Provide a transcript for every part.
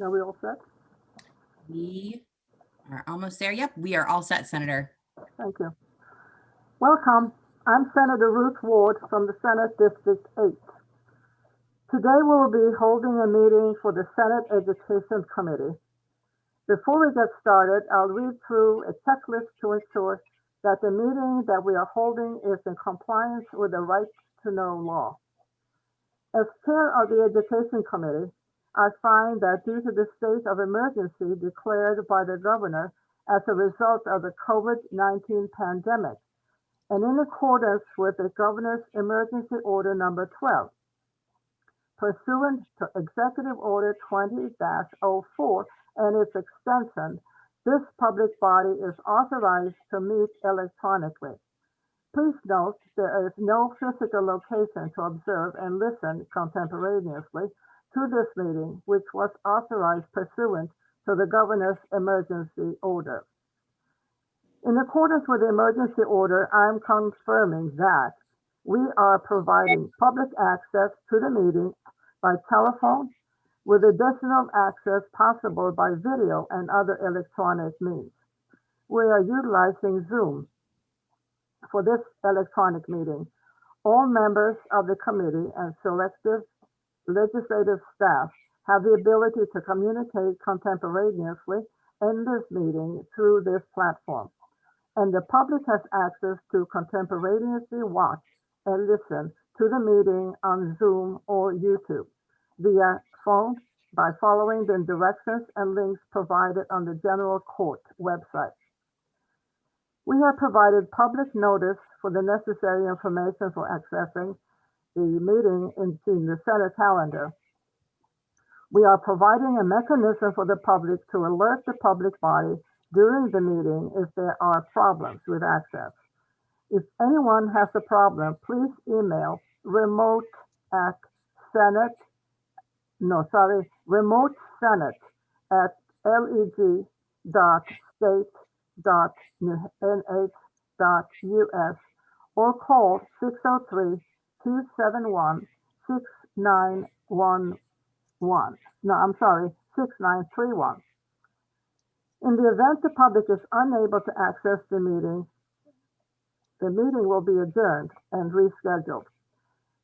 Are we all set? We are almost there. Yep, we are all set, Senator. Thank you. Welcome. I'm Senator Ruth Ward from the Senate District 8. Today we will be holding a meeting for the Senate Education Committee. Before we get started, I'll read through a checklist to ensure that the meeting that we are holding is in compliance with the right to know law. As chair of the Education Committee, I find that due to the state of emergency declared by the governor as a result of the COVID-19 pandemic, and in accordance with the governor's emergency order number 12, pursuant to Executive Order 20-04 and its extension, this public body is authorized to meet electronically. Please note there is no physical location to observe and listen contemporaneously to this meeting, which was authorized pursuant to the governor's emergency order. In accordance with the emergency order, I'm confirming that we are providing public access to the meeting by telephone, with additional access possible by video and other electronic means. We are utilizing Zoom for this electronic meeting. All members of the committee and selective legislative staff have the ability to communicate contemporaneously in this meeting through this platform, and the public has access to contemporaneously watch and listen to the meeting on Zoom or YouTube via phone by following the directions and links provided on the General Court website. We have provided public notice for the necessary information for accessing the meeting in the Senate calendar. We are providing a mechanism for the public to alert the public body during the meeting if there are problems with access. If anyone has a problem, please email remote@leg.state.nh.us or call 603-271-6931. In the event the public is unable to access the meeting will be adjourned and rescheduled.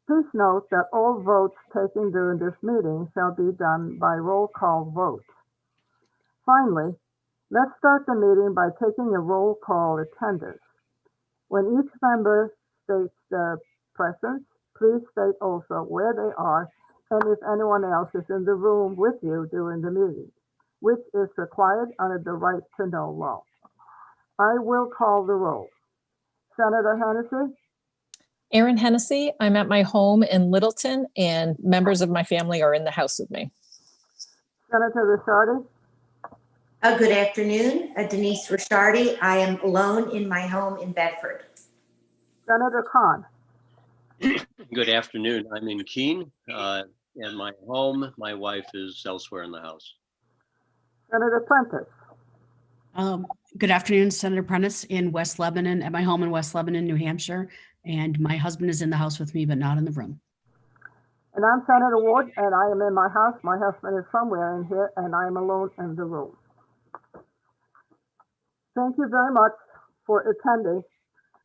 Please note that all votes taken during this meeting shall be done by roll call vote. Finally, let's start the meeting by taking a roll call attendance. When each member states their presence, please state also where they are and if anyone else is in the room with you during the meeting, which is required under the right to know law. I will call the roll. Senator Hennessy? Erin Hennessy, I'm at my home in Littleton and members of my family are in the house with me. Senator Ricciardi? Good afternoon, Denise Ricciardi. I am alone in my home in Bedford. Senator Khan? Good afternoon. I'm in Keene, and my home. My wife is elsewhere in the house. Senator Prentice? Good afternoon, Senator Prentice in West Lebanon, at my home in West Lebanon, New Hampshire. And my husband is in the house with me, but not in the room. And I'm Senator Ward, and I am in my house. My husband is somewhere in here, and I am alone in the room. Thank you very much for attending.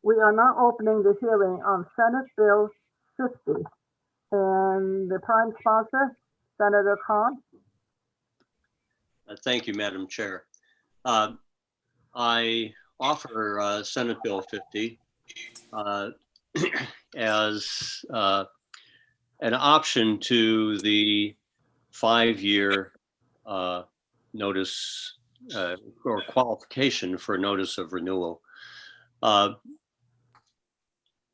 We are now opening the hearing on Senate Bill 50. And the prime sponsor, Senator Khan. Thank you, Madam Chair. I offer Senate Bill 50 as an option to the 5-year notice or qualification for notice of renewal.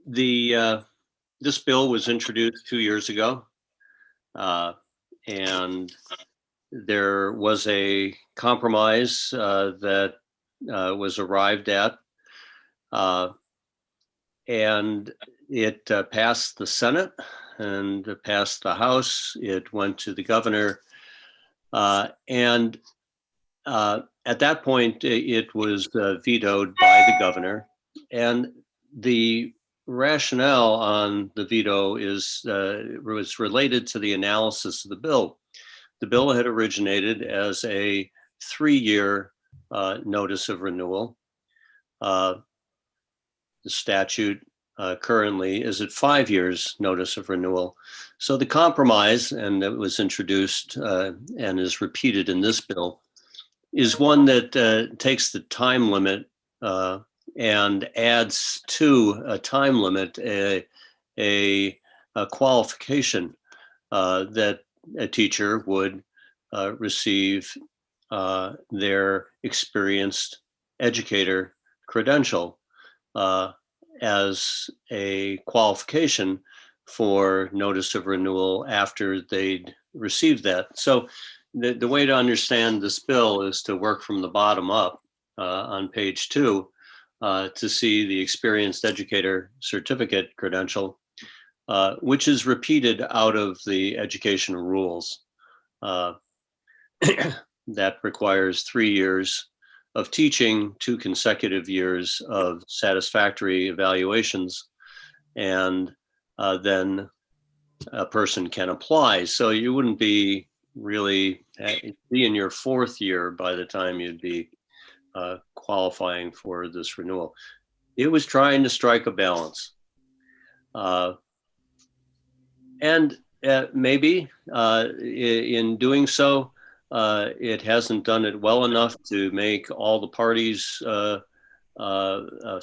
This bill was introduced 2 years ago, and there was a compromise that was arrived at, and it passed the Senate and passed the House. It went to the governor, and at that point, it was vetoed by the governor. And the rationale on the veto was related to the analysis of the bill. The bill had originated as a 3-year notice of renewal. The statute currently is at 5 years notice of renewal. So the compromise, and it was introduced and is repeated in this bill, is one that takes the time limit and adds to a time limit a qualification that a teacher would receive their experienced educator credential as a qualification for notice of renewal after they'd received that. So the way to understand this bill is to work from the bottom up on page 2 to see the experienced educator certificate credential, which is repeated out of the education rules. That requires 3 years of teaching, 2 consecutive years of satisfactory evaluations, and then a person can apply. So you wouldn't be really be in your 4th year by the time you'd be qualifying for this renewal. It was trying to strike a balance. And maybe in doing so, it hasn't done it well enough to make all the parties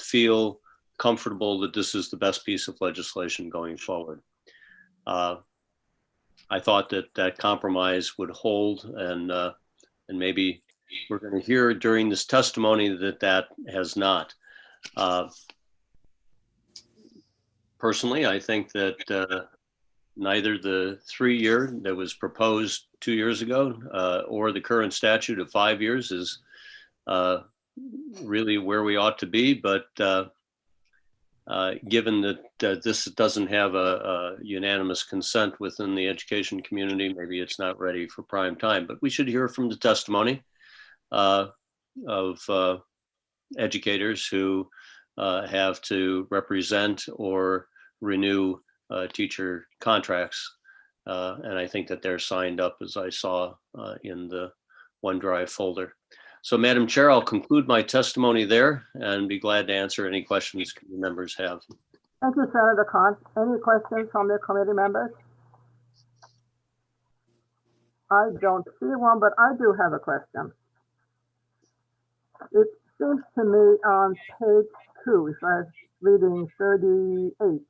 feel comfortable that this is the best piece of legislation going forward. I thought that compromise would hold, and maybe we're going to hear during this testimony that has not. Personally, I think that neither the 3-year that was proposed 2 years ago or the current statute of 5 years is really where we ought to be. But given that this doesn't have a unanimous consent within the education community, maybe it's not ready for prime time. But we should hear from the testimony of educators who have to represent or renew teacher contracts. And I think that they're signed up, as I saw in the OneDrive folder. So Madam Chair, I'll conclude my testimony there and be glad to answer any questions committee members have. Thank you, Senator Khan. Any questions from the committee members? I don't see one, but I do have a question. It seems to me on page 2, if I'm reading 38.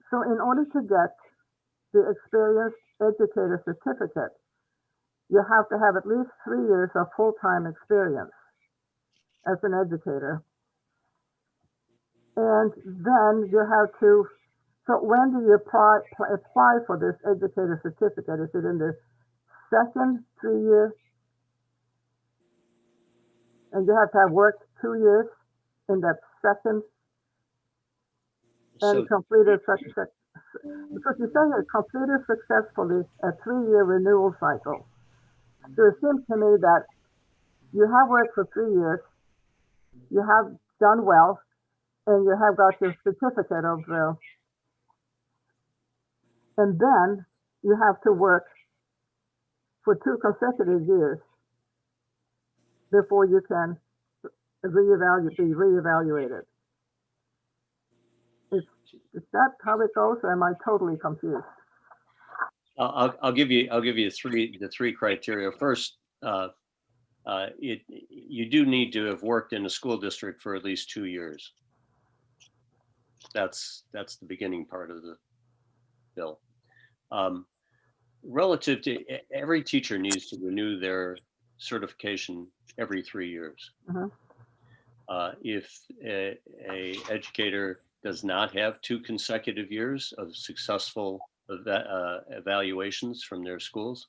So in order to get the experienced educator certificate, you have to have at least 3 years of full-time experience as an educator. And then you have to, so when do you apply for this educator certificate? Is it in the second 3 years? And you have to have worked 2 years in that second and So, completed success, because you say it completed successfully a 3-year renewal cycle. So it seems to me that you have worked for 3 years, you have done well, and you have got your certificate of, and then you have to work for 2 consecutive years before you can be reevaluated. Is that how it goes, or am I totally confused? I'll give you the three criteria. First, you do need to have worked in a school district for at least 2 years. That's the beginning part of the bill. Relative to every teacher needs to renew their certification every 3 years. Mhm. If a educator does not have 2 consecutive years of successful evaluations from their schools,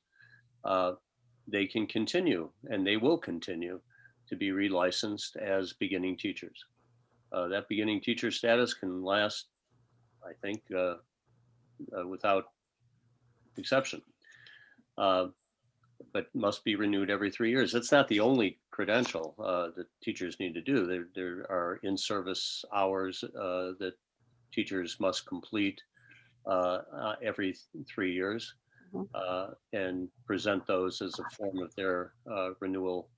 they can continue, and they will continue to be relicensed as beginning teachers. That beginning teacher status can last, I think, without exception, but must be renewed every 3 years. That's not the only credential that teachers need to do. There are in-service hours that teachers must complete every 3 years. and present those as a form of their renewal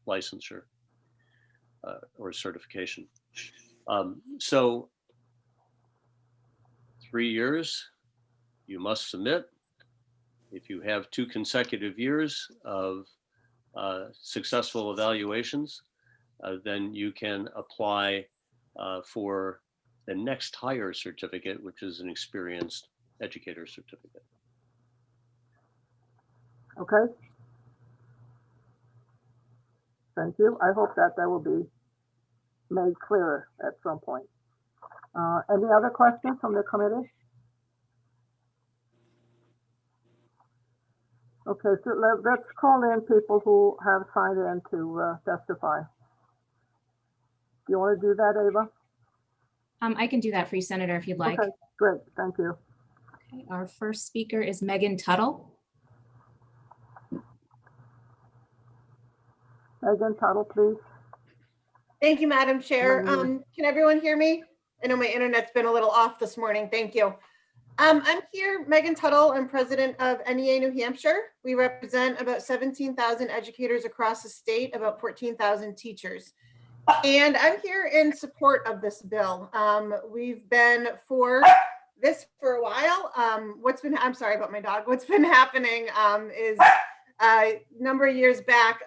licensure or certification. So 3 years, you must submit. If you have 2 consecutive years of successful evaluations, then you can apply for the next higher certificate, which is an experienced educator certificate. Okay? Thank you. I hope that will be made clearer at some point. Any other questions from the committee? Okay, so let's call in people who have signed in to testify. Do you want to do that, Ava? I can do that for you, Senator, if you'd like. Okay, great, thank you. Okay, our first speaker is Megan Tuttle. Megan Tuttle, please. Thank you, Madam Chair. Madam. Can everyone hear me? I know my internet's been a little off this morning. Thank you. I'm here, Megan Tuttle. I'm president of NEA New Hampshire. We represent about 17,000 educators across the state, about 14,000 teachers. And I'm here in support of this bill. We've been for this for a while. I'm sorry about my dog. What's been happening is a number of years back,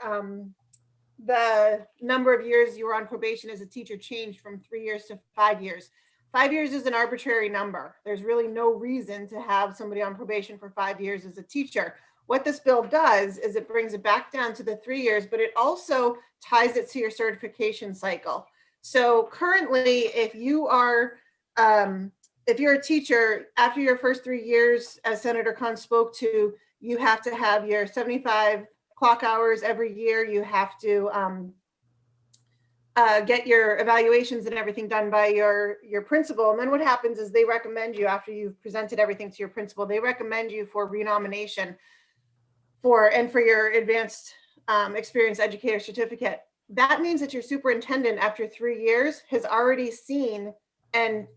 the number of years you were on probation as a teacher changed from 3 years to 5 years. 5 years is an arbitrary number. There's really no reason to have somebody on probation for 5 years as a teacher. What this bill does is it brings it back down to the 3 years, but it also ties it to your certification cycle. So currently, if you're a teacher, after your first 3 years, as Senator Khan spoke to, you have to have your 75 clock hours every year. You have to get your evaluations and everything done by your principal. And then what happens is they recommend you, after you've presented everything to your principal, they recommend you for renomination for your advanced experienced educator certificate. That means that your superintendent after 3 years has already seen and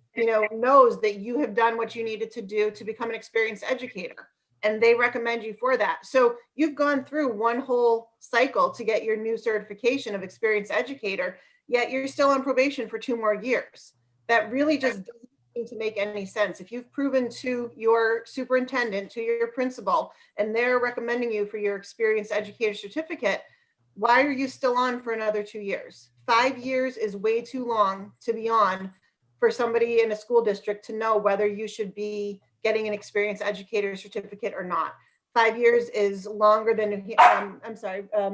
knows that you have done what you needed to do to become an experienced educator. And they recommend you for that. So you've gone through one whole cycle to get your new certification of experienced educator, yet you're still on probation for 2 more years. That really just doesn't seem to make any sense. If you've proven to your superintendent, to your principal, and they're recommending you for your experienced educator certificate, why are you still on for another 2 years? 5 years is way too long to be on for somebody in a school district to know whether you should be getting an experienced educator certificate or not. 5 years is longer than,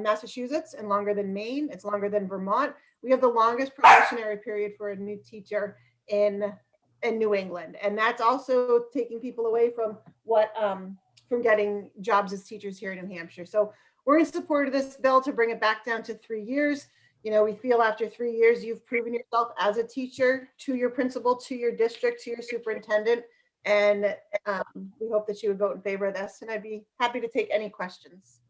Massachusetts, and longer than Maine. It's longer than Vermont. We have the longest probationary period for a new teacher in New England. And that's also taking people away from from getting jobs as teachers here in New Hampshire. So we're in support of this bill to bring it back down to 3 years. We feel after 3 years, you've proven yourself as a teacher to your principal, to your district, to your superintendent. And we hope that you would vote in favor of this. And I'd be happy to take any questions.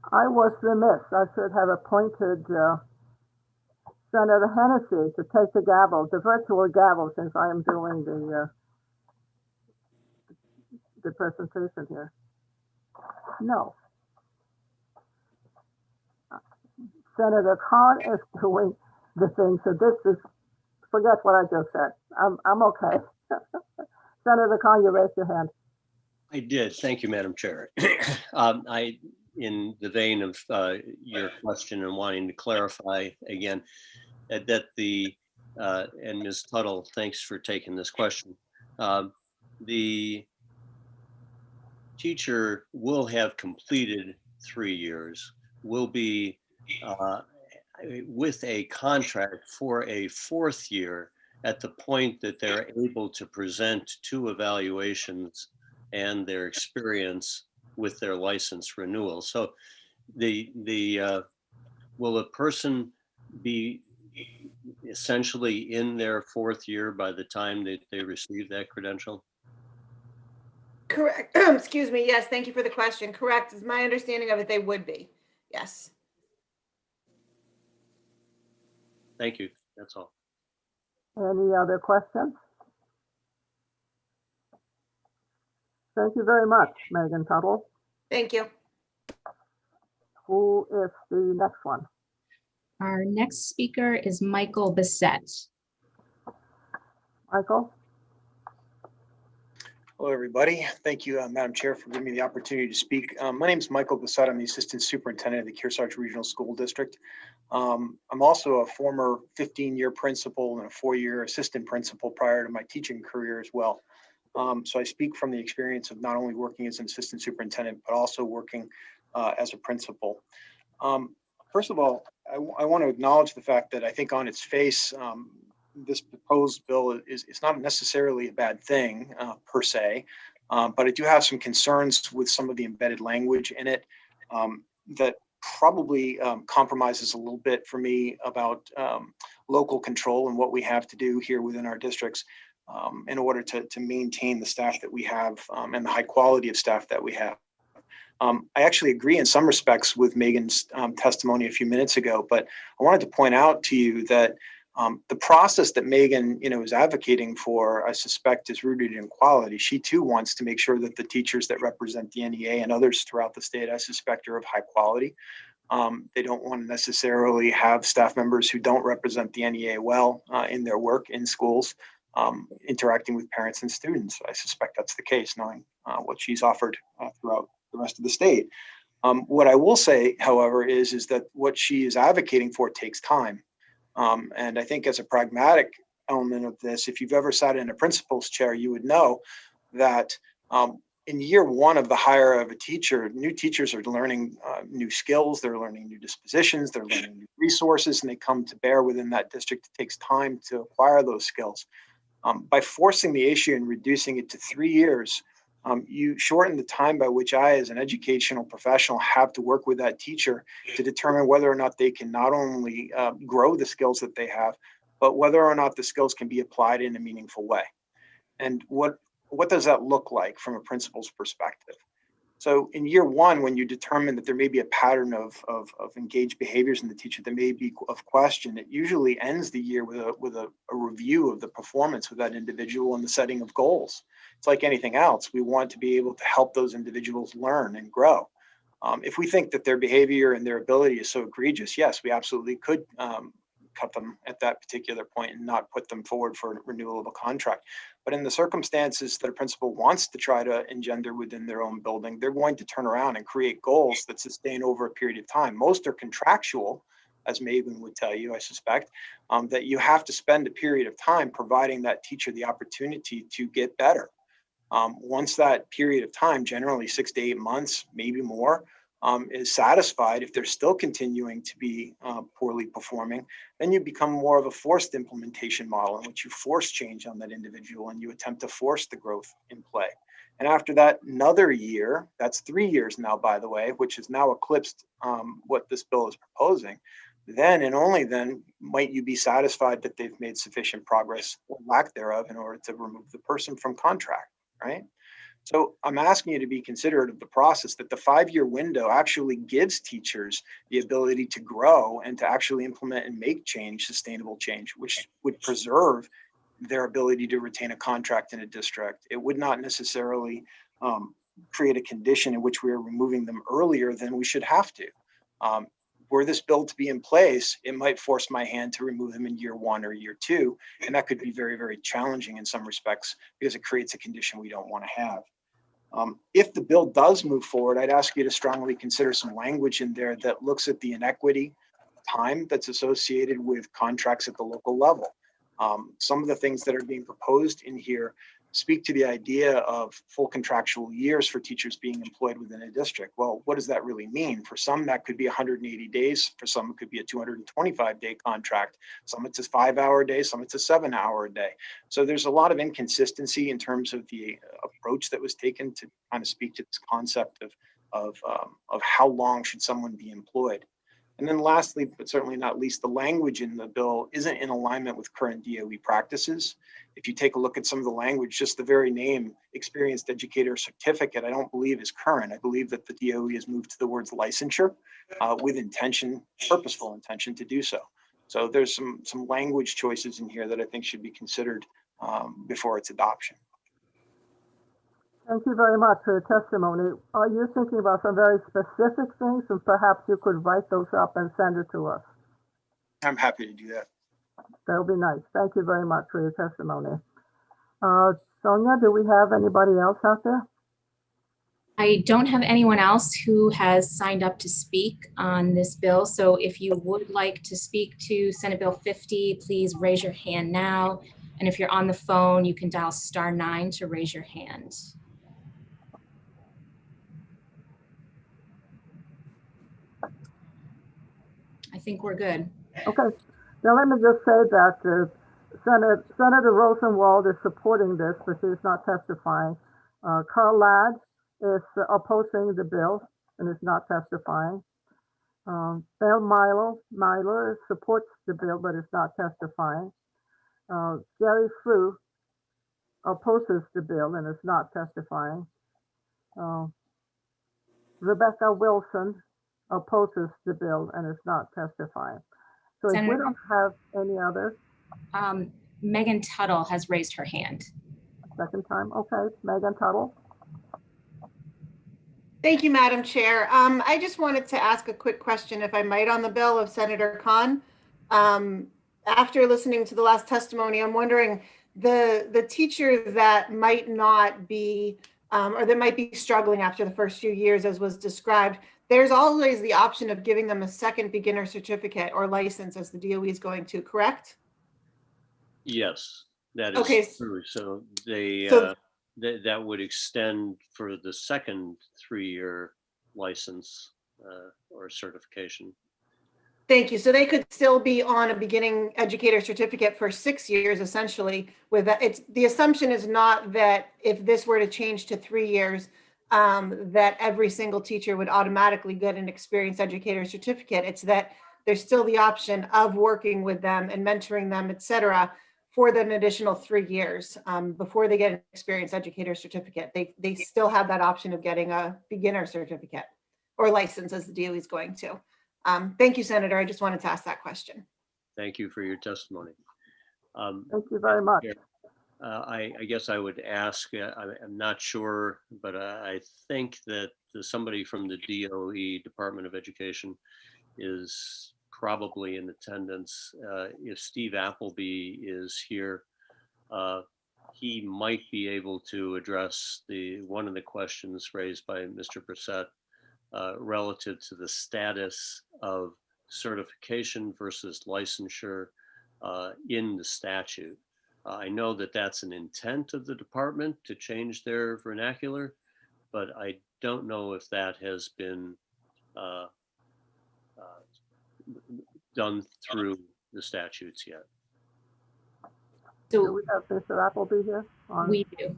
I was remiss. I should have appointed Senator Hennessy to take the gavel, the virtual gavel, since I am doing the presentation here. No. Senator Khan is doing the thing, so this is, forget what I just said. I'm okay. Senator Khan, you raised your hand. I did. Thank you, Madam Chair. In the vein of your question and wanting to clarify again, that and Ms. Tuttle, thanks for taking this question. The teacher will have completed 3 years, will be with a contract for a 4th year at the point that they're able to present 2 evaluations and their experience with their license renewal. So will a person be essentially in their 4th year by the time that they receive that credential? Correct. Excuse me. Yes. Thank you for the question. Correct. Is my understanding of it, they would be. Yes. Thank you. That's all. Any other questions? Thank you very much, Megan Tuttle. Thank you. Who is the next one? Our next speaker is Michael Bissett. Michael? Hello, everybody. Thank you, Madam Chair, for giving me the opportunity to speak. My name is Michael Bissett. I'm the Assistant Superintendent of the Kearsarge Regional School District. I'm also a former 15-year principal and a 4-year assistant principal prior to my teaching career as well. So I speak from the experience of not only working as an assistant superintendent, but also working as a principal. First of all, I want to acknowledge the fact that I think on its face, this proposed bill is not necessarily a bad thing per se, but I do have some concerns with some of the embedded language in it that probably compromises a little bit for me about local control and what we have to do here within our districts in order to maintain the staff that we have and the high quality of staff that we have. I actually agree in some respects with Megan's testimony a few minutes ago, but I wanted to point out to you that the process that Megan, is advocating for, I suspect, is rooted in quality. She too wants to make sure that the teachers that represent the NEA and others throughout the state, I suspect, are of high quality. They don't want to necessarily have staff members who don't represent the NEA well in their work in schools, interacting with parents and students. I suspect that's the case, knowing what she's offered throughout the rest of the state. What I will say, however, is that what she is advocating for takes time. And I think as a pragmatic element of this, if you've ever sat in a principal's chair, you would know that in year one of the hire of a teacher, new teachers are learning new skills, they're learning new dispositions, they're learning new resources, and they come to bear within that district. It takes time to acquire those skills. By forcing the issue and reducing it to 3 years, you shorten the time by which I, as an educational professional, have to work with that teacher to determine whether or not they can not only grow the skills that they have, but whether or not the skills can be applied in a meaningful way. And what does that look like from a principal's perspective? So in year one, when you determine that there may be a pattern of engaged behaviors in the teacher that may be of question, it usually ends the year with a review of the performance of that individual and the setting of goals. It's like anything else. We want to be able to help those individuals learn and grow. If we think that their behavior and their ability is so egregious, yes, we absolutely could cut them at that particular point and not put them forward for renewal of a contract. But in the circumstances that a principal wants to try to engender within their own building, they're going to turn around and create goals that sustain over a period of time. Most are contractual, as Megan would tell you, I suspect, that you have to spend a period of time providing that teacher the opportunity to get better. Once that period of time, generally 6 to 8 months, maybe more, is satisfied, if they're still continuing to be poorly performing, then you become more of a forced implementation model in which you force change on that individual and you attempt to force the growth in play. And after that, another year, that's 3 years now, by the way, which has now eclipsed what this bill is proposing. Then and only then might you be satisfied that they've made sufficient progress or lack thereof in order to remove the person from contract, right? So I'm asking you to be considerate of the process, that the 5-year window actually gives teachers the ability to grow and to actually implement and make change, sustainable change, which would preserve their ability to retain a contract in a district. It would not necessarily create a condition in which we are removing them earlier than we should have to. Were this bill to be in place, it might force my hand to remove them in year 1 or year 2. And that could be very, very challenging in some respects because it creates a condition we don't want to have. If the bill does move forward, I'd ask you to strongly consider some language in there that looks at the inequity time that's associated with contracts at the local level. Some of the things that are being proposed in here speak to the idea of full contractual years for teachers being employed within a district. Well, what does that really mean? For some, that could be 180 days. For some, it could be a 225-day contract. Some it's a 5-hour day, some it's a 7-hour day. So there's a lot of inconsistency in terms of the approach that was taken to kind of speak to this concept of how long should someone be employed. And then lastly, but certainly not least, the language in the bill isn't in alignment with current DOE practices. If you take a look at some of the language, just the very name, experienced educator certificate, I don't believe is current. I believe that the DOE has moved to the words licensure with intention, purposeful intention to do so. So there's some language choices in here that I think should be considered before its adoption. Thank you very much for your testimony. Are you thinking about some very specific things, and perhaps you could write those up and send it to us? I'm happy to do that. That would be nice. Thank you very much for your testimony. Sonia, do we have anybody else out there? I don't have anyone else who has signed up to speak on this bill. So if you would like to speak to Senate Bill 50, please raise your hand now. And if you're on the phone, you can dial *9 to raise your hand. I think we're good. Okay. Now let me just say that Senator Rosenwald is supporting this, but she's not testifying. Carl Ladd is opposing the bill and is not testifying. Bill Myler supports the bill but is not testifying. Jerry Frew opposes the bill and is not testifying. Rebecca Wilson opposes the bill and is not testifying. So if we Senator- don't have any other, Megan Tuttle has raised her hand. second time, okay, Megan Tuttle. Thank you, Madam Chair. I just wanted to ask a quick question, if I might, on the bill of Senator Khan. After listening to the last testimony, I'm wondering, the teacher that might not be, or that might be struggling after the first few years, as was described, there's always the option of giving them a second beginner certificate or license, as the DOE is going to, correct? Yes, that Okay. is true. So they, So- that would extend for the second 3-year license or certification. Thank you. So they could still be on a beginning educator certificate for 6 years, essentially. With that, it's the assumption is not that if this were to change to 3 years, that every single teacher would automatically get an experienced educator certificate. It's that there's still the option of working with them and mentoring them, et cetera, for an additional 3 years before they get an experienced educator certificate. They still have that option of getting a beginner certificate or license, as the DOE is going to. Thank you, Senator. I just wanted to ask that question. Thank you for your testimony. Thank you very much. I guess I would ask, I'm not sure, but I think that somebody from the DOE, Department of Education, is probably in attendance. If Steve Appleby is here, he might be able to address one of the questions raised by Mr. Brissett relative to the status of certification versus licensure in the statute. I know that that's an intent of the department to change their vernacular, but I don't know if that has been done through the statutes yet. Do So we have Mr. Appleby here? we do.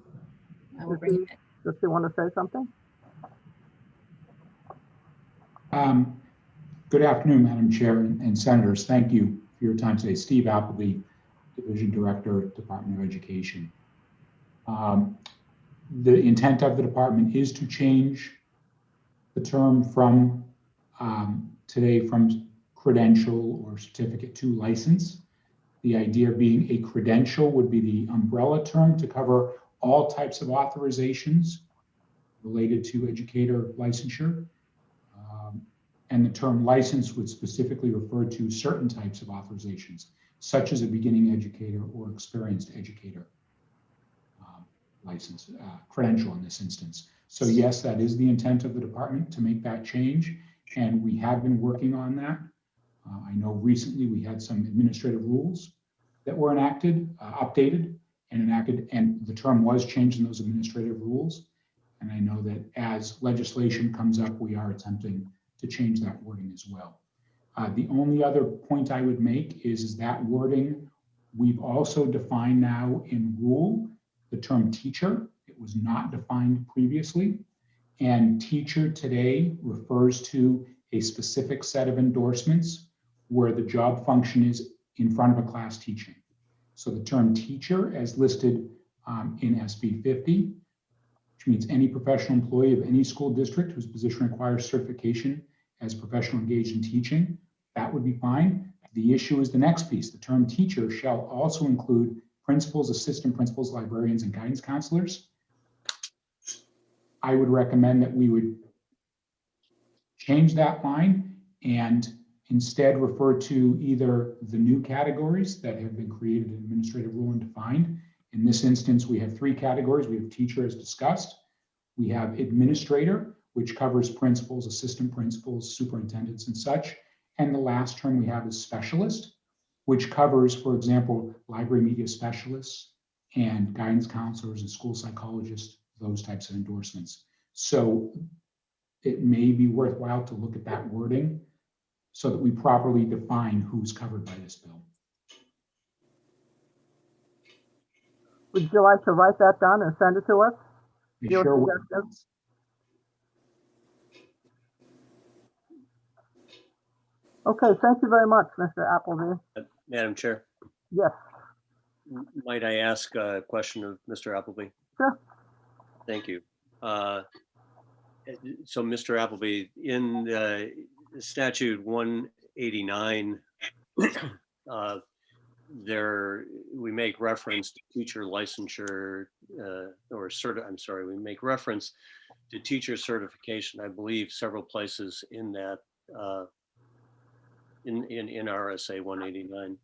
I will bring him in. Does he want to say something? Good afternoon, Madam Chair and Senators. Thank you for your time today. Steve Appleby, Division Director, Department of Education. The intent of the department is to change the term from today from credential or certificate to license. The idea being a credential would be the umbrella term to cover all types of authorizations related to educator licensure. And the term license would specifically refer to certain types of authorizations, such as a beginning educator or experienced educator license, credential in this instance. So yes, that is the intent of the department to make that change. And we have been working on that. I know recently we had some administrative rules that were enacted, updated and enacted, and the term was changed in those administrative rules. And I know that as legislation comes up, we are attempting to change that wording as well. The only other point I would make is that wording, we've also defined now in rule the term teacher. It was not defined previously. And teacher today refers to a specific set of endorsements where the job function is in front of a class teaching. So the term teacher, as listed in SB 50, which means any professional employee of any school district whose position requires certification as professional engaged in teaching, that would be fine. The issue is the next piece. The term teacher shall also include principals, assistant principals, librarians, and guidance counselors. I would recommend that we would change that line and instead refer to either the new categories that have been created in administrative rule and defined. In this instance, we have 3 categories. We have teacher as discussed. We have administrator, which covers principals, assistant principals, superintendents and such. And the last term we have is specialist, which covers, for example, library media specialists and guidance counselors and school psychologists, those types of endorsements. So it may be worthwhile to look at that wording so that we properly define who's covered by this bill. Would you like to write that down and send it to us? They Your sure will. suggestions? Okay, thank you very much, Mr. Appleby. Madam Chair, Yes, might I ask a question of Mr. Appleby? Sure. Thank you. So Mr. Appleby, in statute 189, there, we make reference to teacher licensure we make reference to teacher certification, I believe several places in that, in RSA 189.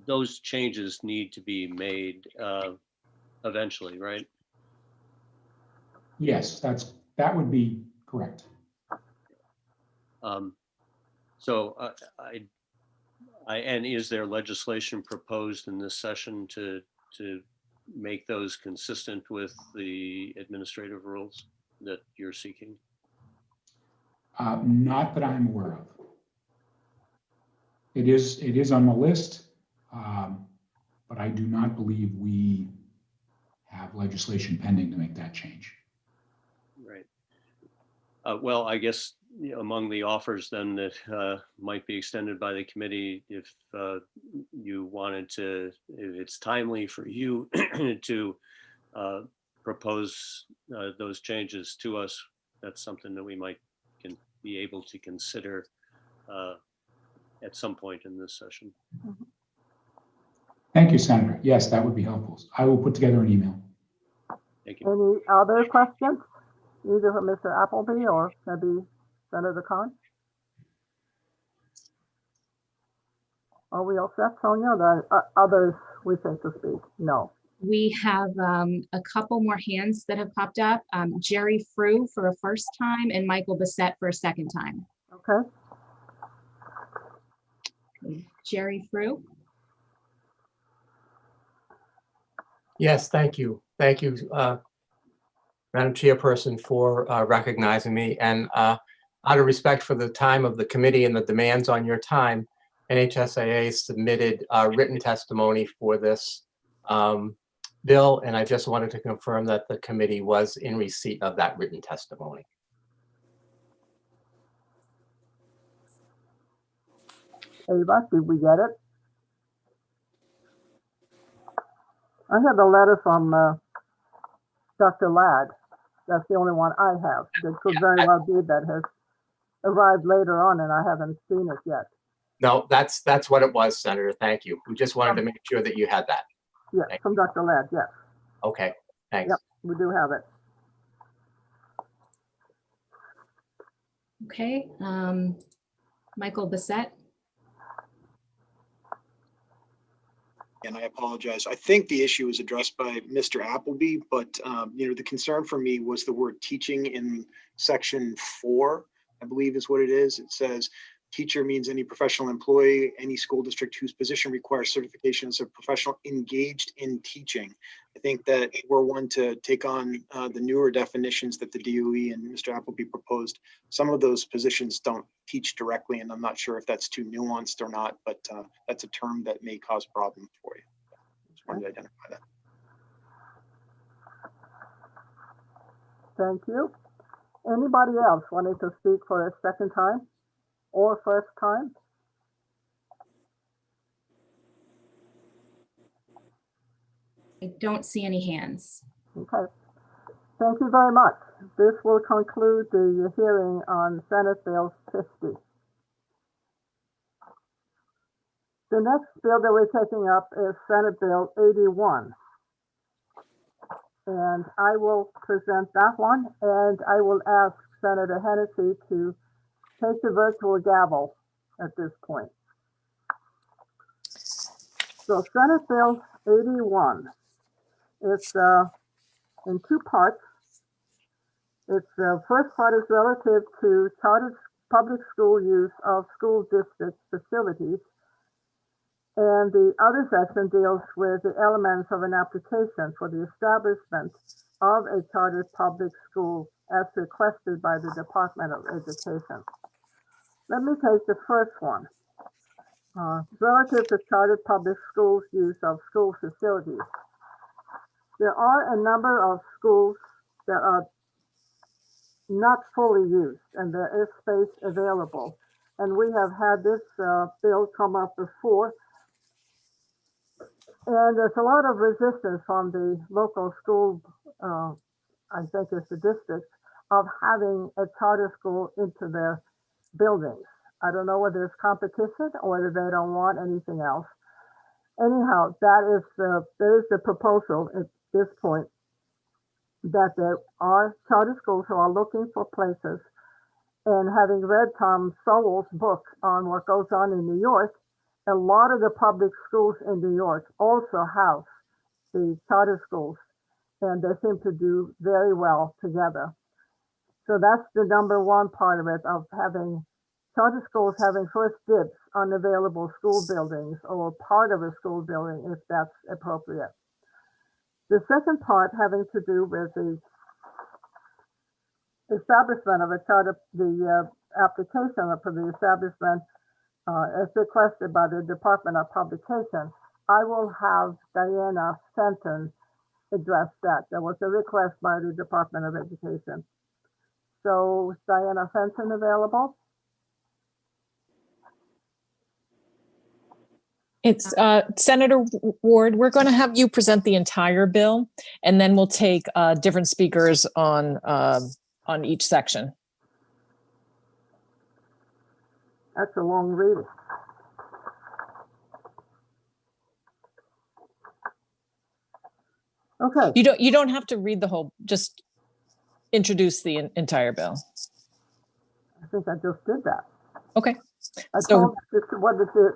Those changes need to be made eventually, right? Yes, that would be correct. So and is there legislation proposed in this session to make those consistent with the administrative rules that you're seeking? Not that I'm aware of. It is on the list, but I do not believe we have legislation pending to make that change. Right. Well, I guess among the offers then that might be extended by the committee, if you wanted to, if it's timely for you to propose those changes to us, that's something that we might be able to consider at some point in this session. Thank you, Senator. Yes, that would be helpful. I will put together an email. Thank you. any other questions, either from Mr. Appleby or maybe Senator Khan? Are we all set, Sonia? The others we think to speak? No. We have a couple more hands that have popped up. Jerry Frew for a first time and Michael Bissett for a second time. Okay, Jerry Frew. Yes, thank you. Thank you, Madam Chairperson, for recognizing me. And out of respect for the time of the committee and the demands on your time, NHSAA submitted written testimony for this bill, and I just wanted to confirm that the committee was in receipt of that written testimony. Ava, did we get it? I have a letter from Dr. Ladd. That's the only one I have. It could very well be that has arrived later on and I haven't seen it yet. No, that's what it was, Senator. Thank you. We just wanted to make sure that you had that. Yes, Thank from Dr. Ladd, yes, Okay, thanks. Yep. we do have it. Okay. Michael Bissett. And I apologize. I think the issue was addressed by Mr. Appleby, but the concern for me was the word teaching in section 4, I believe is what it is. It says teacher means any professional employee, any school district whose position requires certification as a professional engaged in teaching. I think that we're one to take on the newer definitions that the DOE and Mr. Appleby proposed. Some of those positions don't teach directly, and I'm not sure if that's too nuanced or not, but that's a term that may cause problems for you. Just wanted to identify that. Thank you. Anybody else wanting to speak for a second time or first time? I don't see any hands. Okay. Thank you very much. This will conclude the hearing on Senate Bill 50. The next bill that we're taking up is Senate Bill 81. And I will present that one, and I will ask Senator Hennessy to take the virtual gavel at this point. So Senate Bill 81. It's in two parts. Its first part is relative to chartered public school use of school district facilities. And the other section deals with the elements of an application for the establishment of a chartered public school as requested by the Department of Education. Let me take the first one. Relative to chartered public schools' use of school facilities. There are a number of schools that are not fully used, and there is space available. And we have had this bill come up before. And there's a lot of resistance from the local school, I think it's the district, of having a charter school into their buildings. I don't know whether it's competition or whether they don't want anything else. Anyhow, there is the proposal at this point that there are charter schools who are looking for places. And having read Tom Sowell's book on what goes on in New York, a lot of the public schools in New York also house the charter schools, and they seem to do very well together. So that's the number one part of it, of having charter schools having first dibs on available school buildings or part of a school building if that's appropriate. The second part having to do with the establishment of a charter, the application for the establishment as requested by the Department of Publication. I will have Diana Fenton address that. There was a request by the Department of Education. So is Diana Fenton available? It's Senator Ward, we're going to have you present the entire bill, and then we'll take different speakers on each section. That's a long reading. Okay. You don't have to read the whole, just introduce the entire bill. I think I just did that. Okay. I So- told what it is.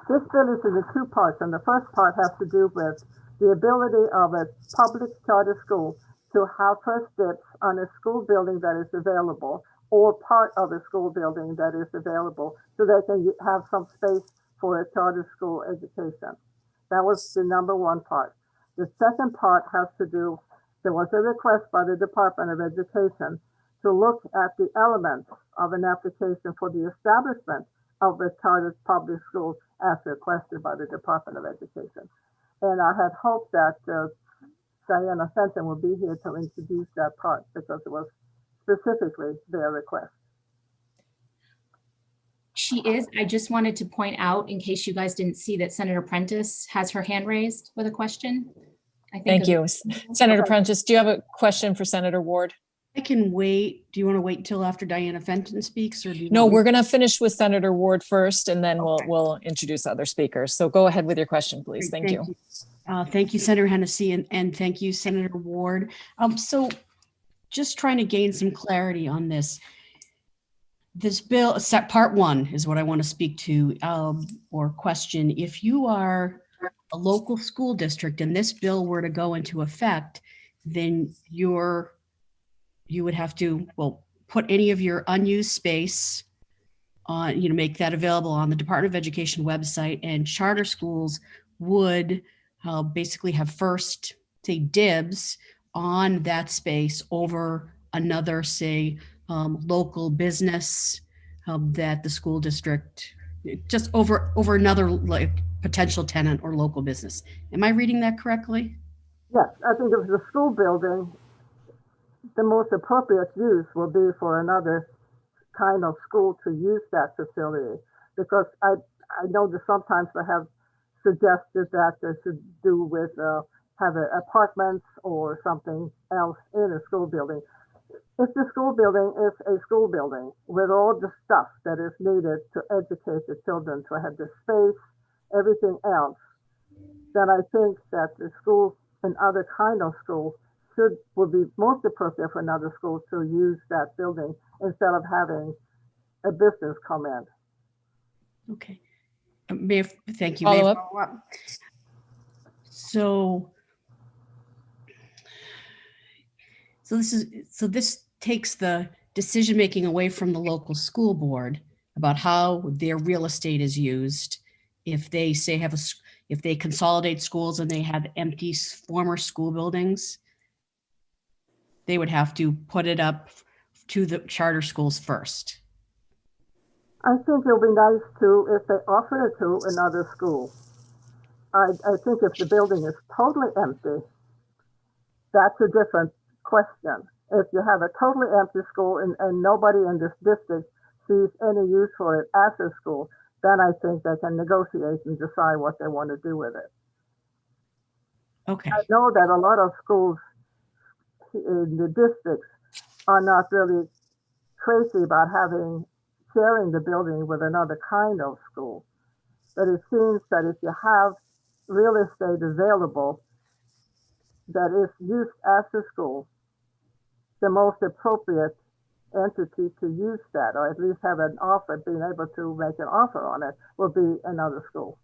This bill is in the two parts, and the first part has to do with the ability of a public charter school to have first dibs on a school building that is available, or part of a school building that is available, so they can have some space for a charter school education. That was the number one part. The second part has to do, there was a request by the Department of Education to look at the elements of an application for the establishment of a chartered public school as requested by the Department of Education. And I had hoped that Diana Fenton would be here to introduce that part because it was specifically their request. She is. I just wanted to point out, in case you guys didn't see, that Senator Prentice has her hand raised with a question. I think Thank of- you. Senator Okay. Prentice, do you have a question for Senator Ward? I can wait. Do you want to wait until after Diana Fenton speaks, or do you? No, want me- we're going to finish with Senator Ward first, and then Okay. we'll introduce other speakers. So go ahead with your question, please. Great, Thank you. Thank you, Senator Hennessy, and thank you, Senator Ward. So just trying to gain some clarity on this. This bill, part one is what I want to speak to or question. If you are a local school district and this bill were to go into effect, then you would have to, well, put any of your unused space on, make that available on the Department of Education website, and charter schools would basically have first, say, dibs on that space over another, say, local business that the school district, just over another like potential tenant or local business. Am I reading that correctly? Yes, I think if it's a school building, the most appropriate use will be for another kind of school to use that facility. Because I know that sometimes they have suggested that they should do with have apartments or something else in a school building. If the school building is a school building with all the stuff that is needed to educate the children, to have the space, everything else, then I think that the schools and other kind of schools would be most appropriate for another school to use that building instead of having a business come in. Okay. Thank you. May I Follow up? follow up? So this takes the decision-making away from the local school board about how their real estate is used. If they say if they consolidate schools and they have empty former school buildings, they would have to put it up to the charter schools first. I think it'll be nice to, if they offer it to another school. I think if the building is totally empty, that's a different question. If you have a totally empty school and nobody in this district sees any use for it as a school, then I think they can negotiate and decide what they want to do with it. Okay. I know that a lot of schools in the districts are not really crazy about sharing the building with another kind of school. But it seems that if you have real estate available that is used as a school, the most appropriate entity to use that, or at least have an offer, being able to make an offer on it, will be another school,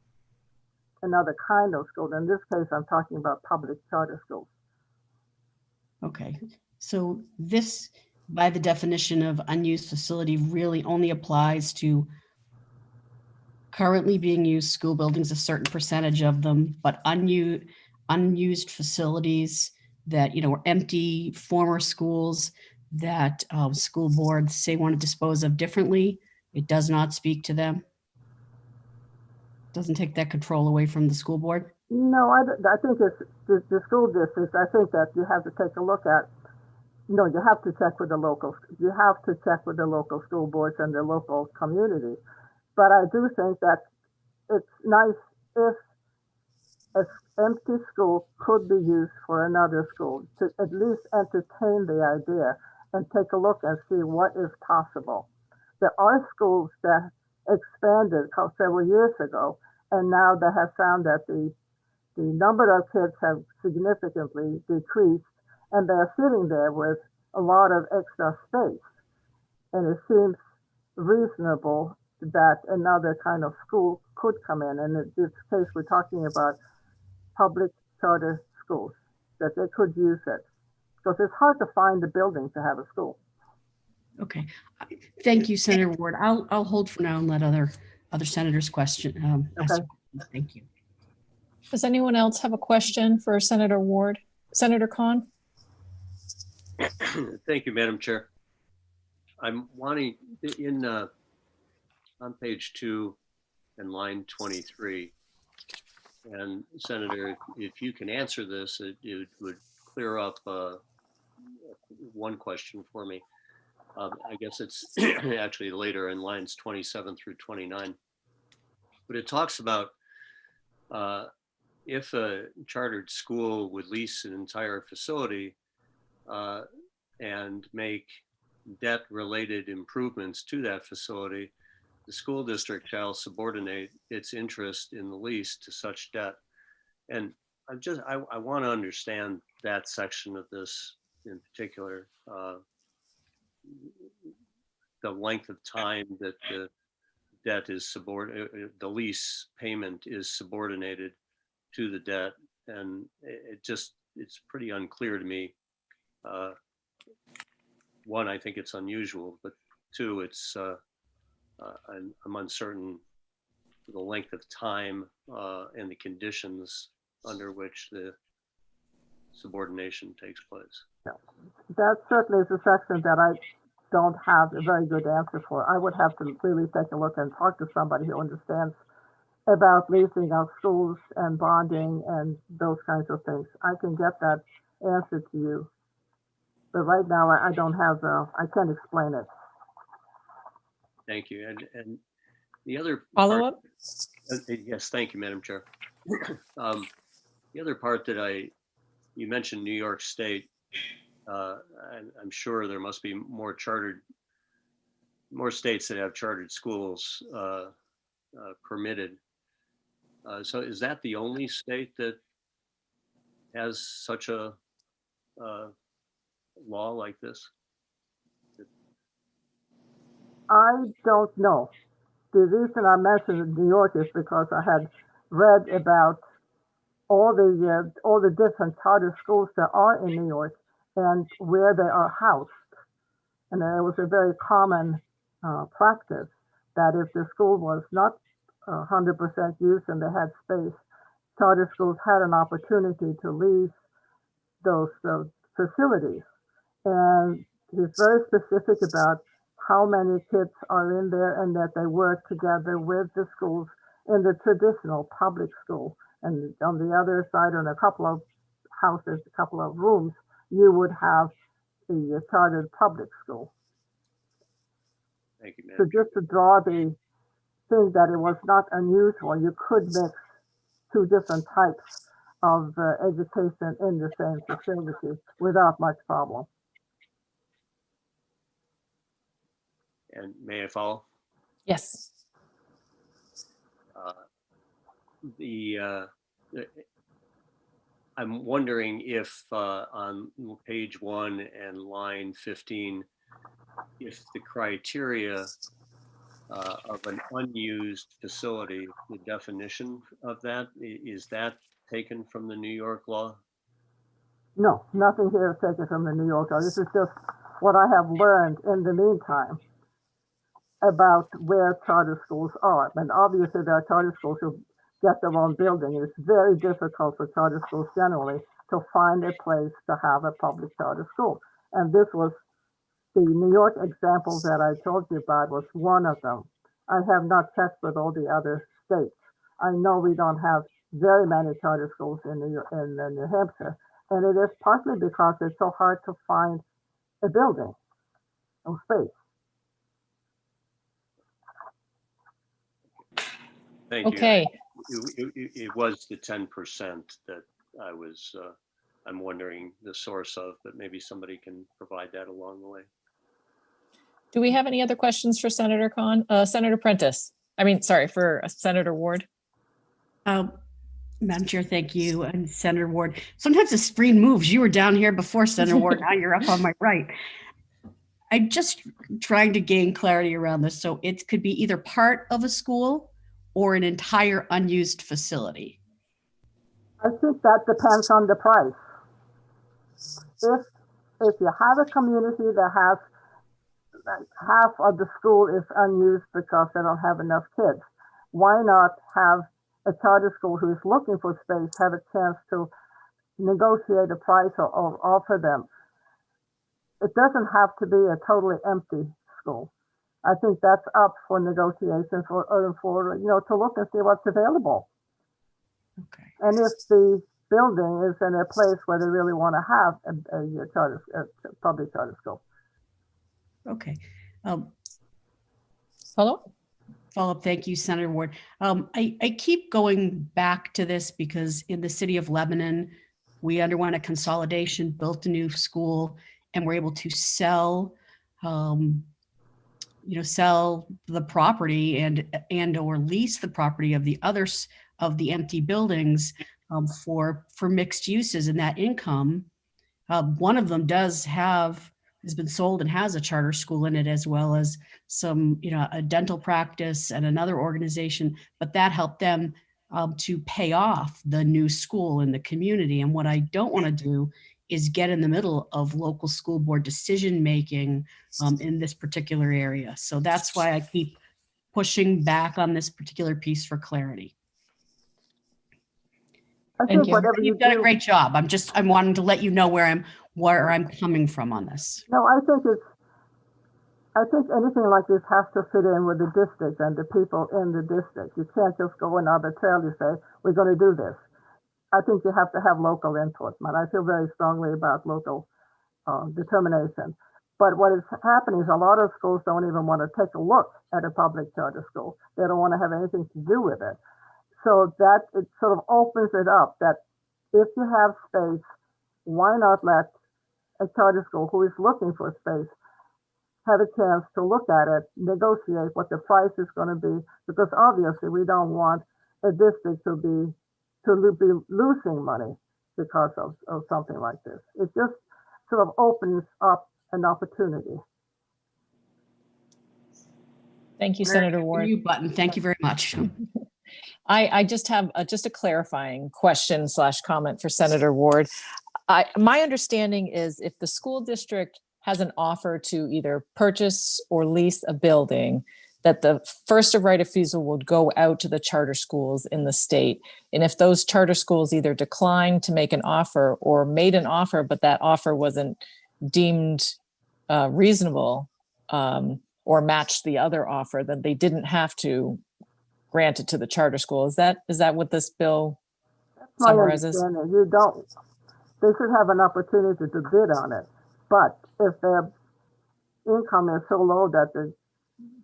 another kind of school. In this case, I'm talking about public charter schools. Okay. So this, by the definition of unused facility, really only applies to currently being used school buildings, a certain percentage of them, but unused facilities that, are empty former schools that school boards say want to dispose of differently. It does not speak to them. Doesn't take that control away from the school board. No, I think it's the school districts. I think that you have to take a look at. No, you have to check with the local. You have to check with the local school boards and the local community. But I do think that it's nice if an empty school could be used for another school, to at least entertain the idea and take a look and see what is possible. There are schools that expanded several years ago, and now they have found that the number of kids have significantly decreased, and they're sitting there with a lot of extra space. And it seems reasonable that another kind of school could come in. And in this case, we're talking about public charter schools, that they could use it. Because it's hard to find a building to have a school. Okay. Thank you, Senator Ward. I'll hold for now and let other senators ask Okay. questions. Thank you. Does anyone else have a question for Senator Ward? Senator Khan? Thank you, Madam Chair. I'm wanting on page 2 and line 23. And Senator, if you can answer this, it would clear up one question for me. I guess it's actually later in lines 27 through 29. But it talks about if a chartered school would lease an entire facility and make debt-related improvements to that facility, the school district shall subordinate its interest in the lease to such debt. And I want to understand that section of this in particular, the length of time that the debt is the lease payment is subordinated to the debt. And it's pretty unclear to me. One, I think it's unusual, but two, I'm uncertain the length of time and the conditions under which the subordination takes place. Yeah. That certainly is a section that I don't have a very good answer for. I would have to really take a look and talk to somebody who understands about leasing of schools and bonding and those kinds of things. I can get that answer to you. But right now, I don't have I can't explain it. Thank you. And the other Follow up? Yes, thank you, Madam Chair. The other part that you mentioned New York State. I'm sure there must be more states that have chartered schools permitted. So is that the only state that has such a law like this? I don't know. The reason I mentioned New York is because I had read about all the different charter schools that are in New York and where they are housed. And it was a very common practice that if the school was not 100% used and they had space, charter schools had an opportunity to lease those facilities. And he's very specific about how many kids are in there and that they work together with the schools in the traditional public school. And on the other side, in a couple of houses, a couple of rooms, you would have the chartered public school. Thank you, So ma'am. just to draw the thing that it was not unusual, you could mix two different types of education in the same facility without much problem. And may I follow? Yes. I'm wondering if on page 1 and line 15, if the criteria of an unused facility, the definition of that, is that taken from the New York law? No, nothing here is taken from the New York law. This is just what I have learned in the meantime about where charter schools are. And obviously there are charter schools who get their own building. It's very difficult for charter schools generally to find a place to have a public charter school. And this was the New York example that I told you about was one of them. I have not checked with all the other states. I know we don't have very many charter schools in New Hampshire, and it is partly because it's so hard to find a building or space. Thank you. Okay. It was the 10% that I was, I'm wondering the source of, but maybe somebody can provide that along the way. Do we have any other questions for Senator Senator Prentice? I mean, sorry, for Senator Ward. Madam Chair, thank you. And Senator Ward, sometimes the screen moves. You were down here before, Senator Ward. Now you're up on my right. I'm just trying to gain clarity around this. So it could be either part of a school or an entire unused facility. I think that depends on the price. If you have a community that has like half of the school is unused because they don't have enough kids, why not have a charter school who is looking for space have a chance to negotiate a price or offer them? It doesn't have to be a totally empty school. I think that's up for negotiations for to look and see what's available. Okay. And if the building is in a place where they really want to have a public charter school. Okay. Follow? Follow-up. Thank you, Senator Ward. I keep going back to this because in the city of Lebanon, we underwent a consolidation, built a new school, and we're able to sell sell the property and or lease the property of the others of the empty buildings for mixed uses. And that income, one of them has been sold and has a charter school in it, as well as some, a dental practice and another organization, but that helped them to pay off the new school in the community. And what I don't want to do is get in the middle of local school board decision-making in this particular area. So that's why I keep pushing back on this particular piece for clarity. I think you. whatever you You've done a do, great job. I'm wanting to let you know where I'm coming from on this. no, I think anything like this has to fit in with the district and the people in the district. You can't just go and arbitrarily say, we're going to do this. I think you have to have local input, and I feel very strongly about local determination. But what is happening is a lot of schools don't even want to take a look at a public charter school. They don't want to have anything to do with it. So that it sort of opens it up that if you have space, why not let a charter school who is looking for space have a chance to look at it, negotiate what the price is going to be, because obviously we don't want a district to be losing money because of something like this. It's just sort of opens up an opportunity. Thank you, Senator The Ward. mute button. Thank you very much. I just have just a clarifying question / comment for Senator Ward. My understanding is if the school district has an offer to either purchase or lease a building, that the first of right of refusal would go out to the charter schools in the state. And if those charter schools either declined to make an offer or made an offer, but that offer wasn't deemed reasonable or matched the other offer, then they didn't have to grant it to the charter school. Is that what this bill My summarizes? understanding, they should have an opportunity to bid on it. But if their income is so low that the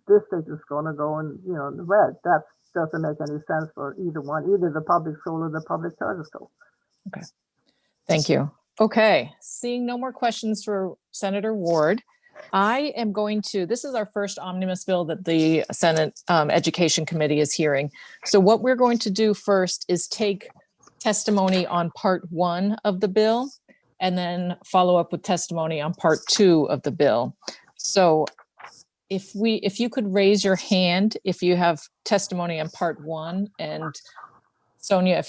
district is going to go in, the red, that doesn't make any sense for either one, either the public school or the public charter school. Okay, thank you. Okay, seeing no more questions for Senator Ward, I am going to, this is our first omnibus bill that the Senate Education Committee is hearing. So what we're going to do first is take testimony on part 1 of the bill and then follow up with testimony on part 2 of the bill. So if you could raise your hand if you have testimony on part 1, and Sonia,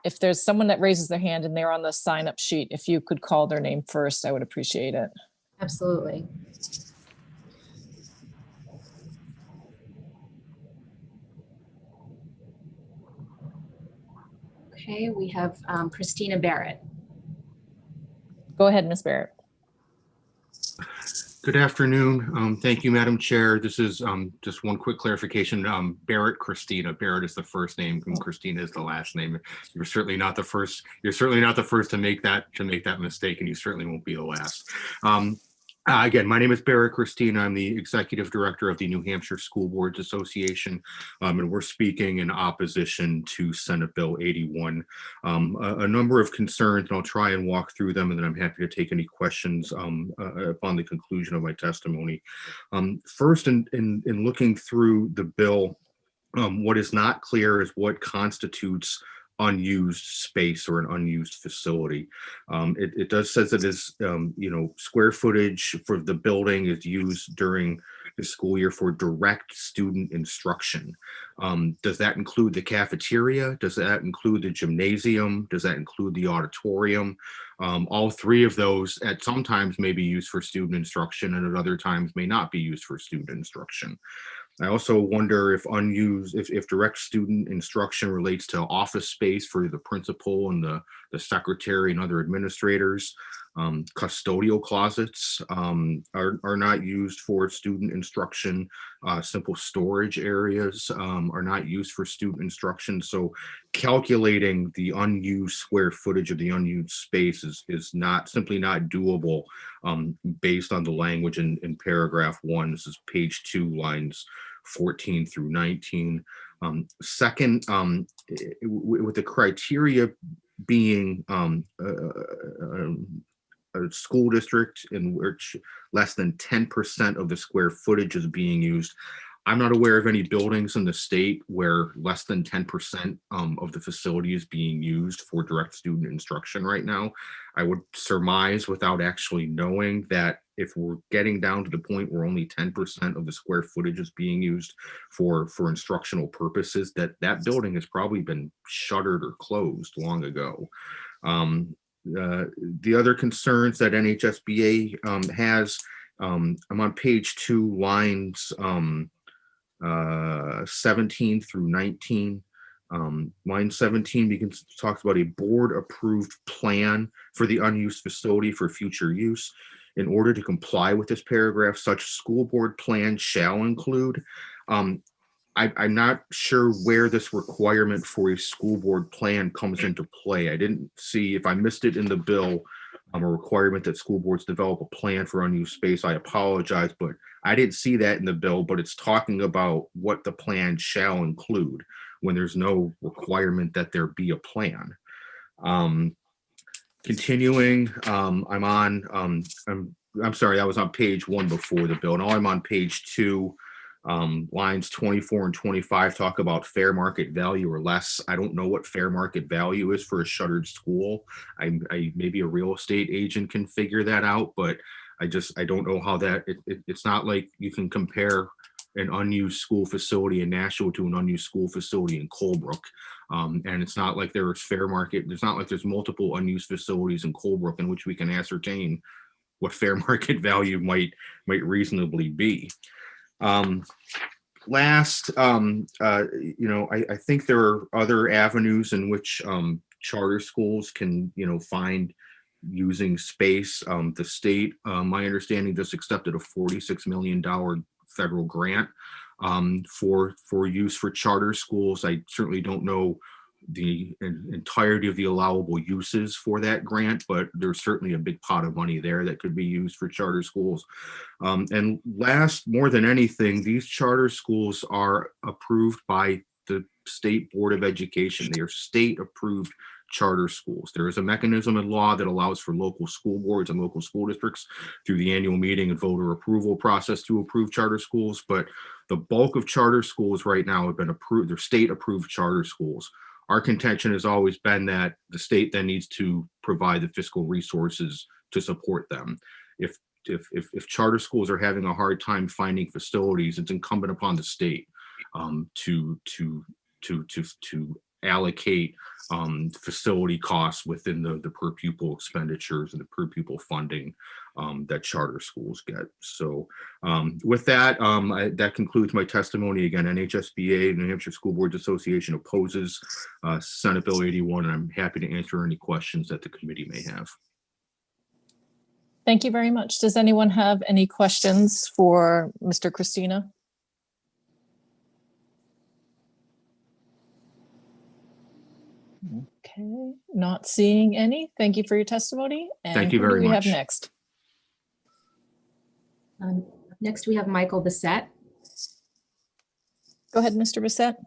if there's someone that raises their hand and they're on the sign up sheet, if you could call their name first, I would appreciate it. Absolutely. Okay, we have Christina Barrett. Go ahead, Ms. Barrett. Good afternoon. Thank you, Madam Chair. This is just one quick clarification. Barrett Christina. Barrett is the first name, and Christina is the last name. You're certainly not the first. You're certainly not the first to make that mistake, and you certainly won't be the last. Again, my name is Barrett Christina. I'm the Executive Director of the New Hampshire School Boards Association, and we're speaking in opposition to Senate Bill 81. A number of concerns, and I'll try and walk through them, and then I'm happy to take any questions upon the conclusion of my testimony. First, in looking through the bill, what is not clear is what constitutes unused space or an unused facility. It does says it is, square footage for the building is used during the school year for direct student instruction. Does that include the cafeteria? Does that include the gymnasium? Does that include the auditorium? All three of those at some times may be used for student instruction and at other times may not be used for student instruction. I also wonder if if direct student instruction relates to office space for the principal and the secretary and other administrators. Custodial closets are not used for student instruction. Simple storage areas are not used for student instruction. So calculating the unused square footage of the unused space is simply not doable based on the language in paragraph 1. This is page 2, lines 14 through 19. Second, with the criteria being a school district in which less than 10% of the square footage is being used, I'm not aware of any buildings in the state where less than 10% of the facility is being used for direct student instruction right now. I would surmise, without actually knowing, that if we're getting down to the point where only 10% of the square footage is being used for instructional purposes, that building has probably been shuttered or closed long ago. The other concerns that NHSBA has, I'm on page 2, lines 17 through 19. Line 17 talks about a board-approved plan for the unused facility for future use. In order to comply with this paragraph, such school board plan shall include. I'm not sure where this requirement for a school board plan comes into play. I didn't see, if I missed it in the bill, a requirement that school boards develop a plan for unused space. I apologize, but I didn't see that in the bill, but it's talking about what the plan shall include when there's no requirement that there be a plan. Continuing, I'm sorry, I was on page 1 before the bill. Now I'm on page 2. Lines 24 and 25 talk about fair market value or less. I don't know what fair market value is for a shuttered school. I maybe a real estate agent can figure that out, but I don't know how that, it's not like you can compare an unused school facility in Nashua to an unused school facility in Colebrook. And it's not like there's fair market. It's not like there's multiple unused facilities in Colebrook in which we can ascertain what fair market value might reasonably be. Last, I think there are other avenues in which charter schools can, find using space. The state, my understanding, just accepted a $46 million federal grant for use for charter schools. I certainly don't know the entirety of the allowable uses for that grant, but there's certainly a big pot of money there that could be used for charter schools. And last, more than anything, these charter schools are approved by the State Board of Education. They are state approved charter schools. There is a mechanism in law that allows for local school boards and local school districts through the annual meeting and voter approval process to approve charter schools. But the bulk of charter schools right now have been approved. They're state approved charter schools. Our contention has always been that the state then needs to provide the fiscal resources to support them. If charter schools are having a hard time finding facilities, it's incumbent upon the state to allocate facility costs within the per pupil expenditures and the per pupil funding that charter schools get. So with that, that concludes my testimony. Again, NHSBA, New Hampshire School Boards Association, opposes Senate Bill 81, and I'm happy to answer any questions that the committee may have. Thank you very much. Does anyone have any questions for Mr. Christina? Okay, not seeing any. Thank you for your testimony. And Thank you who do very we much. have next? Next, we have Michael Bissett. Go ahead, Mr. Bissett.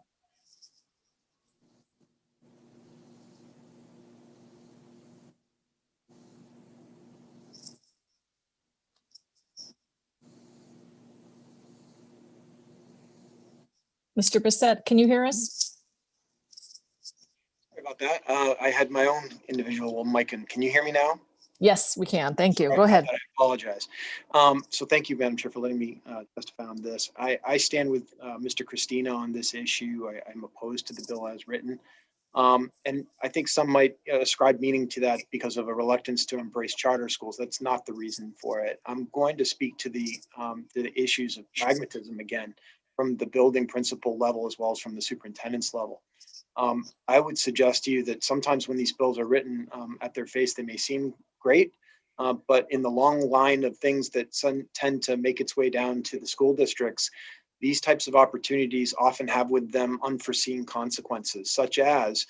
Mr. Bissett, can you hear us? Sorry about that. I had my own individual mic, and can you hear me now? Yes, we can. Thank you. Sorry Go about ahead. that. I apologize. So thank you, Madam Chair, for letting me testify on this. I stand with Mr. Christina on this issue. I'm opposed to the bill as written. And I think some might ascribe meaning to that because of a reluctance to embrace charter schools. That's not the reason for it. I'm going to speak to the issues of pragmatism again, from the building principal level as well as from the superintendent's level. I would suggest to you that sometimes when these bills are written at their face, they may seem great, but in the long line of things that tend to make its way down to the school districts, these types of opportunities often have with them unforeseen consequences, such as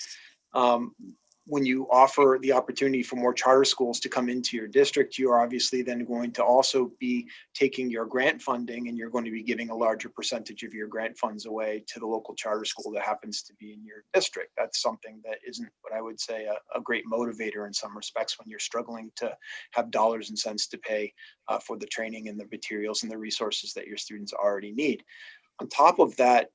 when you offer the opportunity for more charter schools to come into your district, you are obviously then going to also be taking your grant funding, and you're going to be giving a larger percentage of your grant funds away to the local charter school that happens to be in your district. That's something that isn't what I would say a great motivator in some respects when you're struggling to have dollars and cents to pay for the training and the materials and the resources that your students already need. On top of that,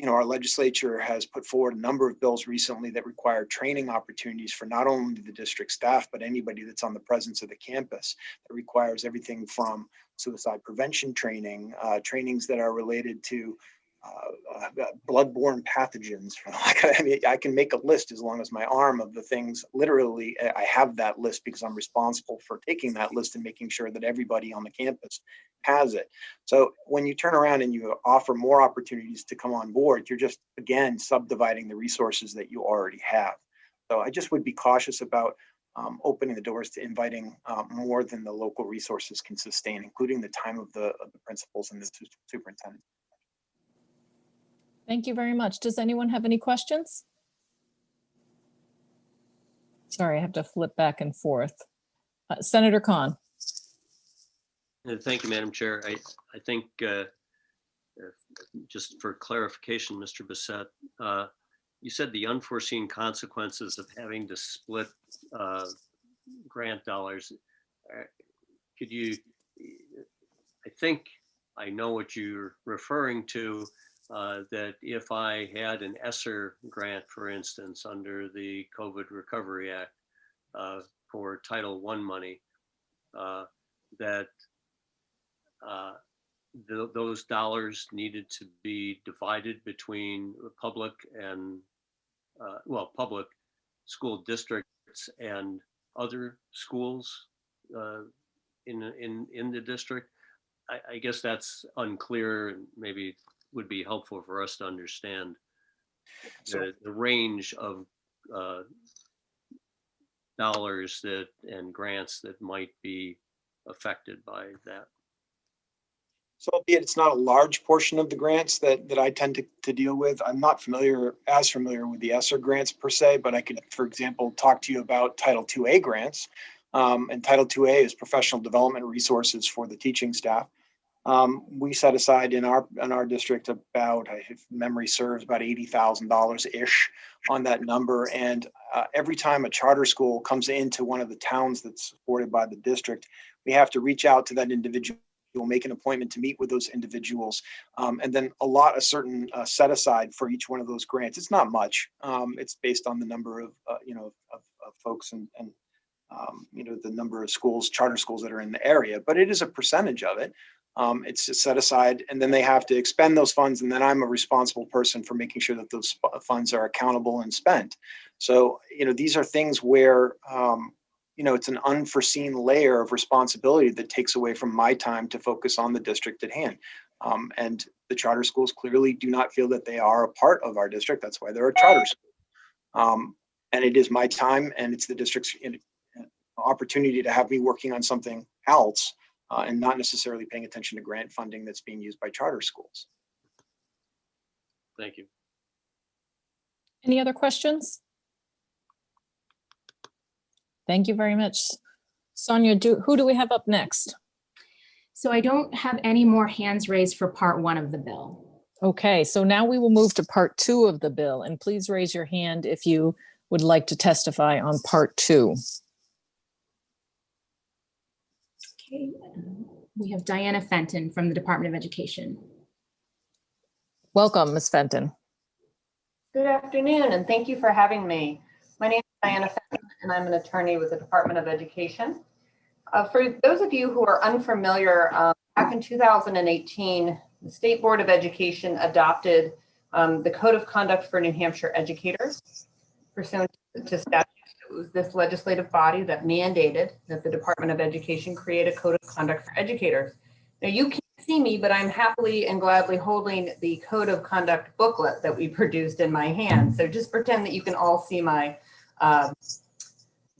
our legislature has put forward a number of bills recently that require training opportunities for not only the district staff, but anybody that's on the presence of the campus. That requires everything from suicide prevention training, trainings that are related to bloodborne pathogens. I can make a list as long as my arm of the things. Literally, I have that list because I'm responsible for taking that list and making sure that everybody on the campus has it. So when you turn around and you offer more opportunities to come on board, you're just, again, subdividing the resources that you already have. So I just would be cautious about opening the doors to inviting more than the local resources can sustain, including the time of the principals and the superintendent. Thank you very much. Does anyone have any questions? Sorry, I have to flip back and forth. Senator Khan. Thank you, Madam Chair. I think just for clarification, Mr. Bissett, you said the unforeseen consequences of having to split grant dollars. Could you, I think I know what you're referring to, that if I had an ESSER grant, for instance, under the COVID Recovery Act for Title I money, that those dollars needed to be divided between public and, public school districts and other schools in the district. I guess that's unclear and maybe would be helpful for us to understand the range of dollars that and grants that might be affected by that. So albeit it's not a large portion of the grants that I tend to deal with, I'm not as familiar with the ESSER grants per se, but I could, for example, talk to you about Title IIA grants. And Title IIA is professional development resources for the teaching staff. We set aside in our district about, if memory serves, about $80,000-ish on that number. And every time a charter school comes into one of the towns that's supported by the district, we have to reach out to that individual, make an appointment to meet with those individuals, and then allot a certain set aside for each one of those grants. It's not much. It's based on the number of folks and the number of schools, charter schools that are in the area, but it is a percentage of it. It's just set aside, and then they have to expend those funds, and then I'm a responsible person for making sure that those funds are accountable and spent. So, these are things where, it's an unforeseen layer of responsibility that takes away from my time to focus on the district at hand. And the charter schools clearly do not feel that they are a part of our district. That's why they're a charter school. And it is my time, and it's the district's opportunity to have me working on something else. And not necessarily paying attention to grant funding that's being used by charter schools. Thank you. Any other questions? Thank you very much. Sonia, who do we have up next? So I don't have any more hands raised for part 1 of the bill. Okay, so now we will move to part 2 of the bill, and please raise your hand if you would like to testify on part 2. Okay, we have Diana Fenton from the Department of Education. Welcome, Ms. Fenton. Good afternoon, and thank you for having me. My name is Diana Fenton, and I'm an attorney with the Department of Education. For those of you who are unfamiliar, back in 2018, the State Board of Education adopted the Code of Conduct for New Hampshire educators. Pursuant to statute, it was this legislative body that mandated that the Department of Education create a code of conduct for educators. Now, you can't see me, but I'm happily and gladly holding the code of conduct booklet that we produced in my hand. So just pretend that you can all see my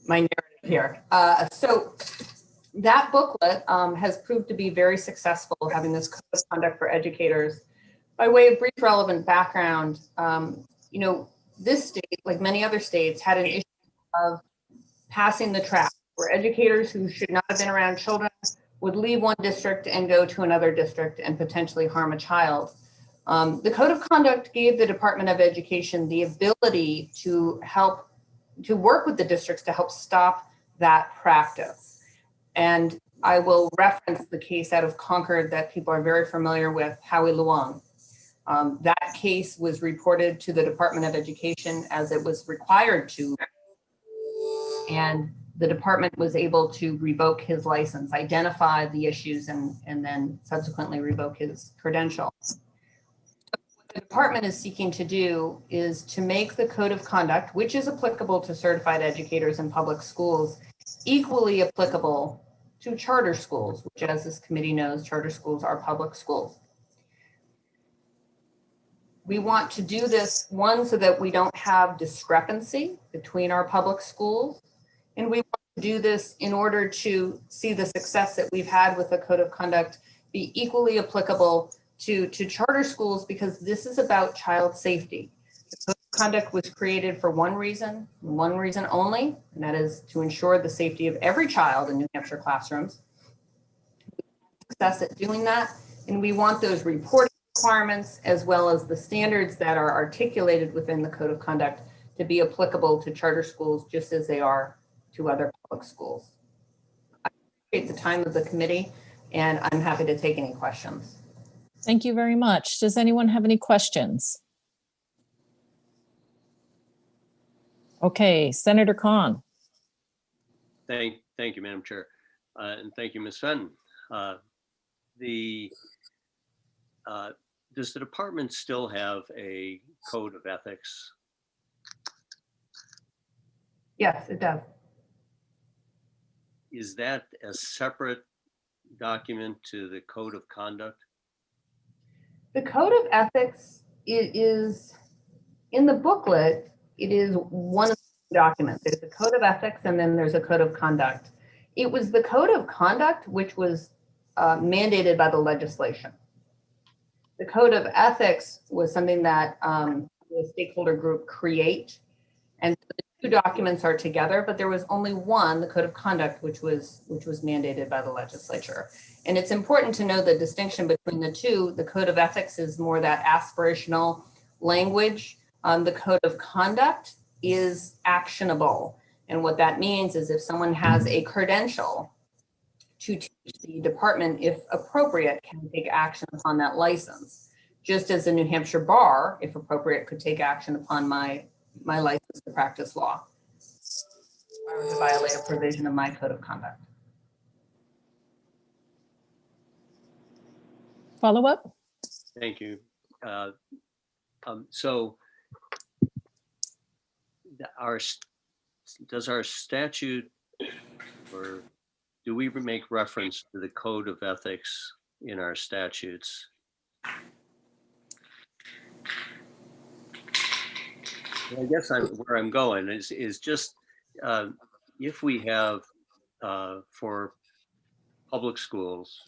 narrative here. So that booklet has proved to be very successful, having this code of conduct for educators. By way of brief relevant background, this state, like many other states, had an issue of passing the trap, where educators who should not have been around children would leave one district and go to another district and potentially harm a child. The Code of Conduct gave the Department of Education the ability to work with the districts to help stop that practice. And I will reference the case out of Concord that people are very familiar with, Howie Luong. That case was reported to the Department of Education as it was required to, and the department was able to revoke his license, identify the issues, and then subsequently revoke his credential. What the department is seeking to do is to make the Code of Conduct, which is applicable to certified educators in public schools, equally applicable to charter schools, which, as this committee knows, charter schools are public schools. We want to do this, one, so that we don't have discrepancy between our public schools. And we want to do this in order to see the success that we've had with the Code of Conduct be equally applicable to charter schools, because this is about child safety. The Code of Conduct was created for one reason only, and that is to ensure the safety of every child in New Hampshire classrooms. Success at doing that, and we want those reporting requirements as well as the standards that are articulated within the Code of Conduct to be applicable to charter schools just as they are to other public schools. I appreciate the time of the committee, and I'm happy to take any questions. Thank you very much. Does anyone have any questions? Okay, Senator Khan. Thank you, Madam Chair. And thank you, Ms. Fenton. Does the department still have a code of ethics? Yes, it does. Is that a separate document to the code of conduct? The code of ethics is in the booklet. It is one of the documents. There's a code of ethics and then there's a code of conduct. It was the code of conduct which was mandated by the legislation. The code of ethics was something that the stakeholder group create, and the two documents are together, but there was only one, the code of conduct, which was mandated by the legislature. And it's important to know the distinction between the two. The code of ethics is more that aspirational language. The code of conduct is actionable. And what that means is if someone has a credential to teach, the department, if appropriate, can take action upon that license. Just as the New Hampshire Bar, if appropriate, could take action upon my license to practice law. I was to violate a provision of my code of conduct. Follow up? Thank you. So does our statute, or do we make reference to the code of ethics in our statutes? Well, I guess where I'm going is just if we have for public schools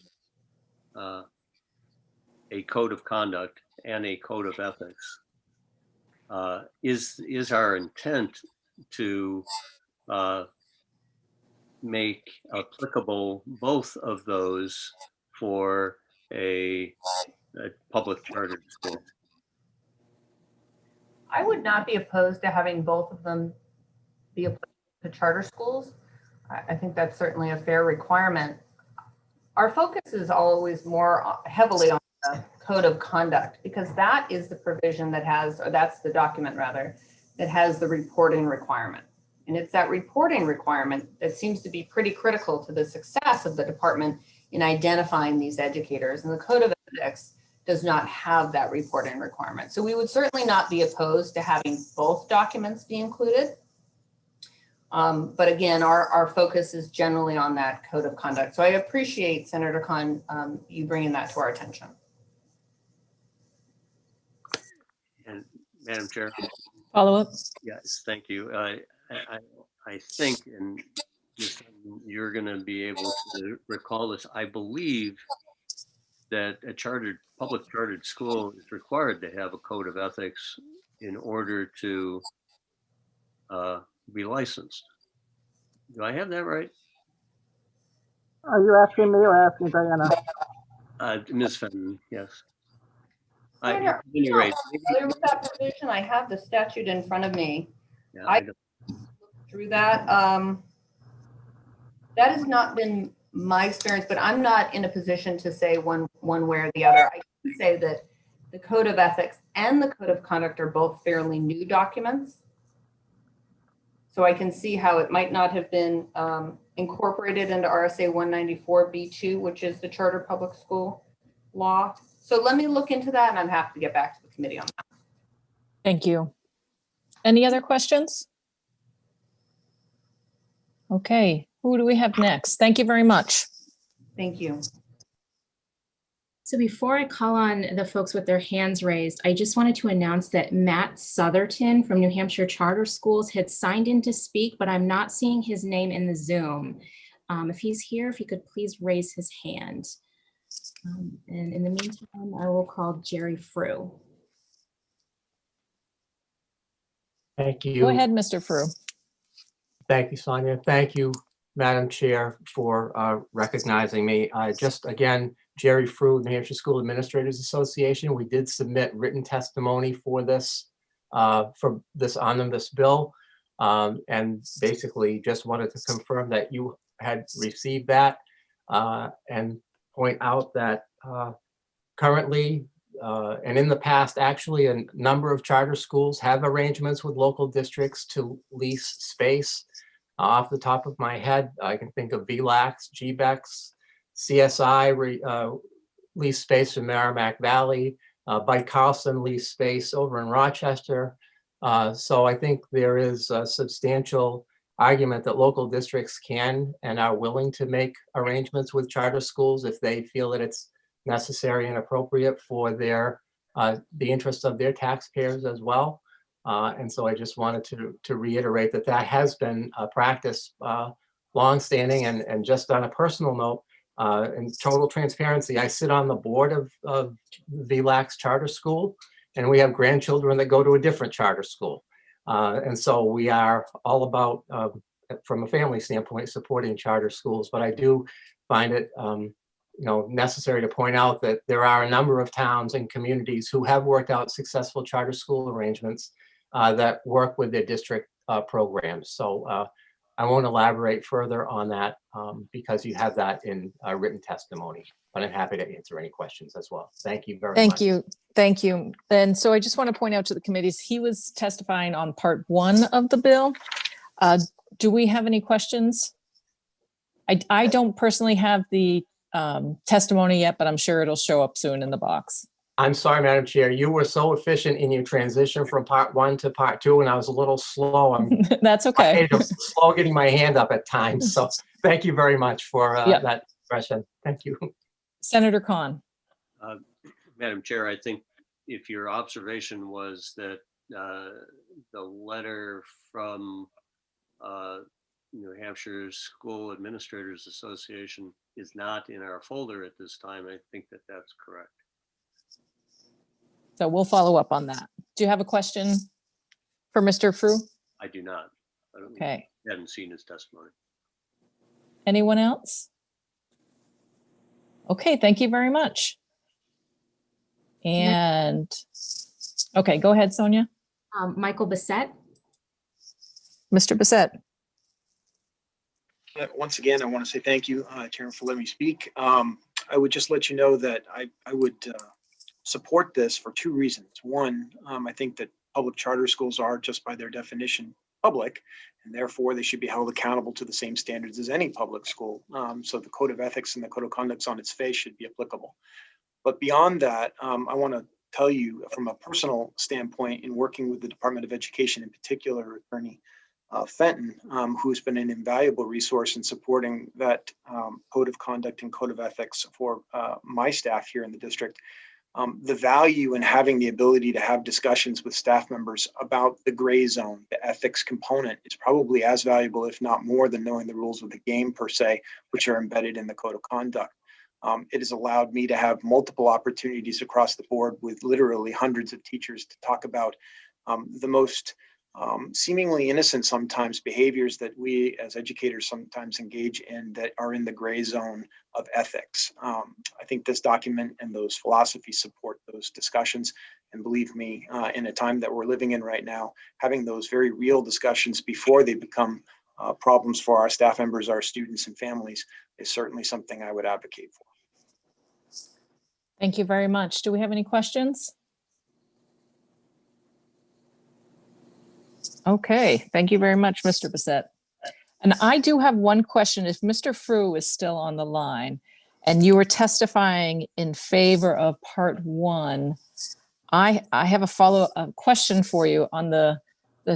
a code of conduct and a code of ethics, is our intent to make applicable both of those for a public charter school? I would not be opposed to having both of them be applied to charter schools. I think that's certainly a fair requirement. Our focus is always more heavily on the code of conduct, because that is the provision that has, or that's the document rather, that has the reporting requirement. And it's that reporting requirement that seems to be pretty critical to the success of the department in identifying these educators. And the code of ethics does not have that reporting requirement. So we would certainly not be opposed to having both documents be included. But again, our focus is generally on that code of conduct. So I appreciate, Senator Khan, you bringing that to our attention. And Madam Chair? Follow up? Yes, thank you. I think, and you're going to be able to recall this, I believe that a public chartered school is required to have a code of ethics in order to be licensed. Do I have that right? Are you asking me or asking Diana? Ms. Fenton, yes. Senator, At any rate, familiar with that provision? I have the statute in front of me. yeah, I looked through that. That has not been my experience, but I'm not in a position to say one way or the other. I can say that the code of ethics and the code of conduct are both fairly new documents. So I can see how it might not have been incorporated into RSA 194B2, which is the charter public school law. So let me look into that, and I'm happy to get back to the committee on that. Thank you. Any other questions? Okay, who do we have next? Thank you very much. Thank you. So before I call on the folks with their hands raised, I just wanted to announce that Matt Sotherton from New Hampshire Charter Schools had signed in to speak, but I'm not seeing his name in the Zoom. If he's here, if he could please raise his hand. And in the meantime, I will call Jerry Frew. Thank you. Go ahead, Mr. Frew. Thank you, Sonia. Thank you, Madam Chair, for recognizing me. Just again, Jerry Frew, New Hampshire School Administrators Association. We did submit written testimony for this omnibus bill, and basically just wanted to confirm that you had received that and point out that Currently, and in the past, actually, a number of charter schools have arrangements with local districts to lease space. Off the top of my head, I can think of VLAX, GBEX, CSI lease space in Merrimack Valley, Bite Carlson lease space over in Rochester. So I think there is a substantial argument that local districts can and are willing to make arrangements with charter schools if they feel that it's necessary and appropriate for their the interests of their taxpayers as well. And so I just wanted to reiterate that that has been a practice longstanding. And just on a personal note, in total transparency, I sit on the board of VLAX Charter School, and we have grandchildren that go to a different charter school. And so we are all about, from a family standpoint, supporting charter schools. But I do find it necessary to point out that there are a number of towns and communities who have worked out successful charter school arrangements that work with their district programs. So I won't elaborate further on that because you have that in written testimony, but I'm happy to answer any questions as well. Thank you very much. Thank you. Thank you. And so I just want to point out to the committees, he was testifying on part 1 of the bill. Do we have any questions? I don't personally have the testimony yet, but I'm sure it'll show up soon in the box. I'm sorry, Madam Chair. You were so efficient in your transition from part 1 to part 2, and I was a little slow. That's okay. I'm slow getting my hand up at times. So thank you very much for that expression. Thank you. Senator Khan. Madam Chair, I think if your observation was that the letter from New Hampshire School Administrators Association is not in our folder at this time, I think that that's correct. So we'll follow up on that. Do you have a question for Mr. Frew? I do not. Okay. I hadn't seen his testimony. Anyone else? Okay, thank you very much. And, okay, go ahead, Sonia. Michael Bissett. Mr. Bissett. Once again, I want to say thank you, Chairman, for letting me speak. I would just let you know that I would support this for 2 reasons. One, I think that public charter schools are, just by their definition, public, and therefore they should be held accountable to the same standards as any public school. So the code of ethics and the code of conduct on its face should be applicable. But beyond that, I want to tell you from a personal standpoint, in working with the Department of Education, in particular, Attorney Fenton, who's been an invaluable resource in supporting that code of conduct and code of ethics for my staff here in the district. The value in having the ability to have discussions with staff members about the gray zone, the ethics component, is probably as valuable, if not more, than knowing the rules of the game per se, which are embedded in the code of conduct. It has allowed me to have multiple opportunities across the board with literally hundreds of teachers to talk about the most seemingly innocent sometimes behaviors that we as educators sometimes engage in that are in the gray zone of ethics. I think this document and those philosophies support those discussions. And believe me, in a time that we're living in right now, having those very real discussions before they become problems for our staff members, our students and families is certainly something I would advocate for. Thank you very much. Do we have any questions? Okay, thank you very much, Mr. Bissett. And I do have one question. If Mr. Frew is still on the line and you were testifying in favor of part 1, I have a follow-up question for you on the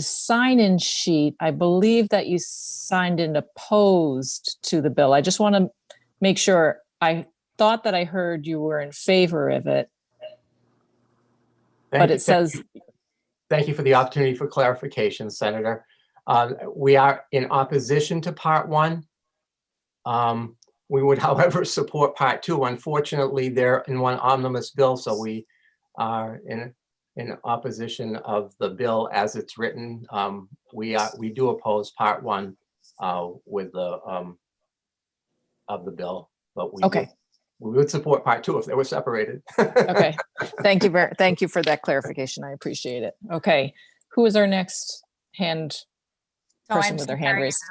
sign-in sheet. I believe that you signed in opposed to the bill. I just want to make sure. I thought that I heard you were in favor of it, but it says. Thank you for the opportunity for clarification, Senator. We are in opposition to part 1. We would, however, support part 2. Unfortunately, they're in one omnibus bill, so we are in opposition of the bill as it's written. We do oppose part 1 with the of the bill, but we would support part 2 if they were separated. Okay, thank you for that clarification. I appreciate it. Okay, who is our next person with their hand raised?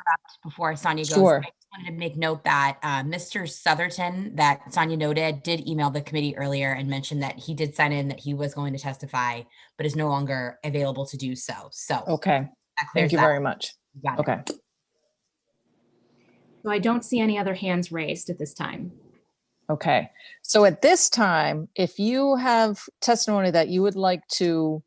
Before Sonia goes. Sure. wanted to make note that Mr. Southerton, that Sonia noted, did email the committee earlier and mentioned that he did sign in that he was going to testify, but is no longer available to do so. So Okay, that clears thank you that. very much. You got it. Okay, So I don't see any other hands raised at this time. okay. So at this time, if you have testimony that you would like to,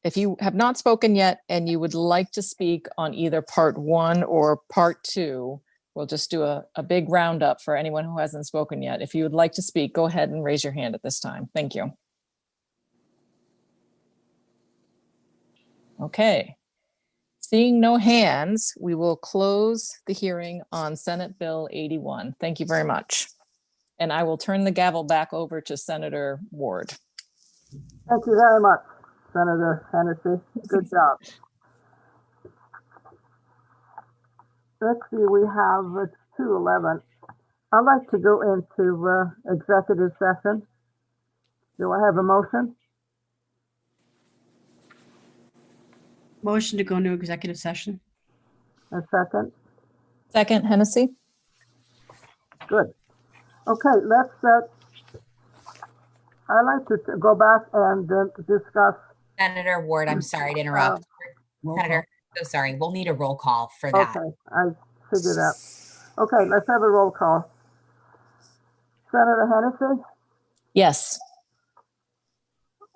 if you have not spoken yet and you would like to speak on either part 1 or part 2, we'll just do a big roundup for anyone who hasn't spoken yet. If you would like to speak, go ahead and raise your hand at this time. Thank you. Okay. Seeing no hands, we will close the hearing on Senate Bill 81. Thank you very much. And I will turn the gavel back over to Senator Ward. Thank you very much, Senator Hennessy. Good job. Let's see, we have, it's 2:11. I'd like to go into executive session. Do I have a motion? Motion to go into executive session. A second? Second, Hennessy. Good. Okay, let's, I'd like to go back and discuss. Senator Ward, I'm sorry to interrupt. Senator, so sorry. We'll need a roll call for that. Okay, I figured that. Okay, let's have a roll call. Senator Hennessy? Yes.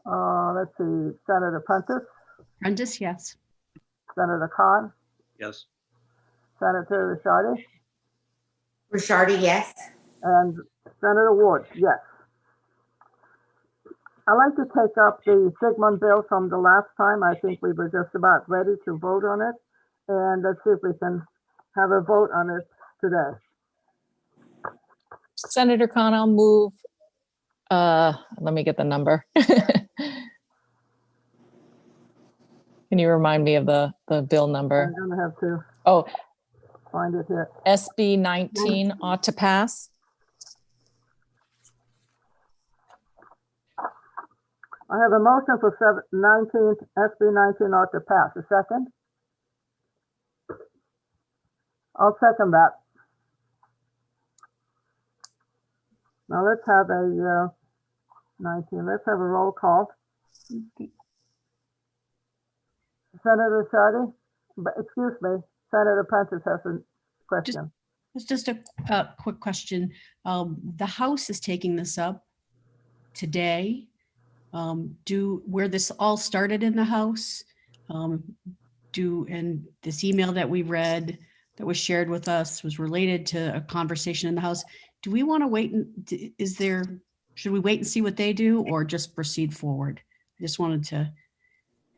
Let's see, Senator Prentice, Prentice, yes. Senator Khan, Yes. Senator Rishardi, Rishardi, yes. and Senator Ward, yes. I'd like to take up the Sigmund bill from the last time. I think we were just about ready to vote on it. And let's see if we can have a vote on it today. Senator Khan, I'll move. Let me get the number. Can you remind me of the bill number? I'm gonna have to Oh, find it here. SB 19 ought to pass. I have a motion for 19th, SB 19 ought to pass. A second? I'll second that. Now let's have a 19, let's have a roll call. Senator Rishardi, excuse me, Senator Prentice has a question. It's just a quick question. The House is taking this up today. Where this all started in the House, and this email that we read that was shared with us was related to a conversation in the House. Do we want to wait? Should we wait and see what they do or just proceed forward? I just wanted to.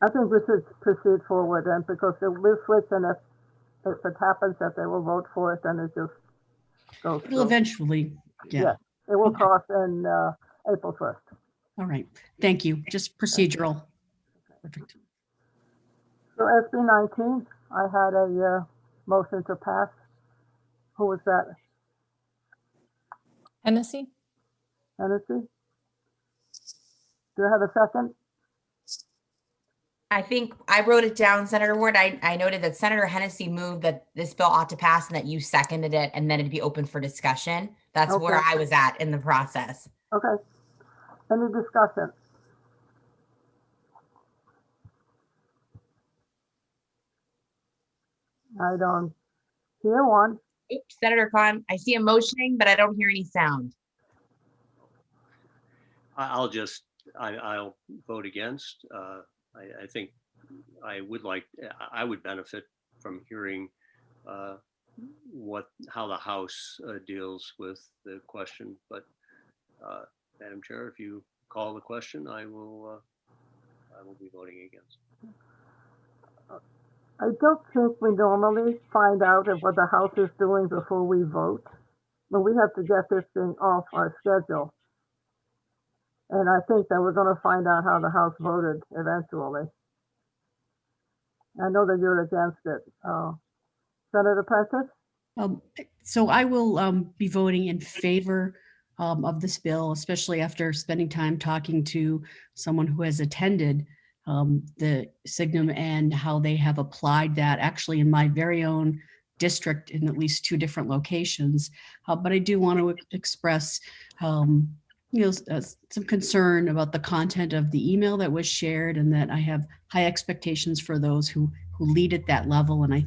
I think we should proceed forward then, because we'll switch, and if it happens that they will vote for it, then it just goes It'll through. eventually, yeah. It will Okay. cross in April 1st. All right. Thank you. Just procedural. Perfect. So SB 19, I had a motion to pass. Who was that? Hennessy? Hennessy? Do I have a second? I think I wrote it down, Senator Ward. I noted that Senator Hennessy moved that this bill ought to pass and that you seconded it, and then it'd be open for discussion. That's where Okay. I was at in the process. Okay. Any discussion? I don't hear one. Oops, Senator Khan, I see him motioning, but I don't hear any sound. I'll vote against. I think I would benefit from hearing how the House deals with the question. But Madam Chair, if you call the question, I will be voting against. I don't think we normally find out what the House is doing before we vote. But we have to get this thing off our schedule. And I think that we're going to find out how the House voted eventually. I know that you're against it. Senator Prentice? So I will be voting in favor of this bill, especially after spending time talking to someone who has attended the Signum and how they have applied that actually in my very own district in at least 2 different locations. But I do want to express, some concern about the content of the email that was shared, and that I have high expectations for those who lead at that level. And I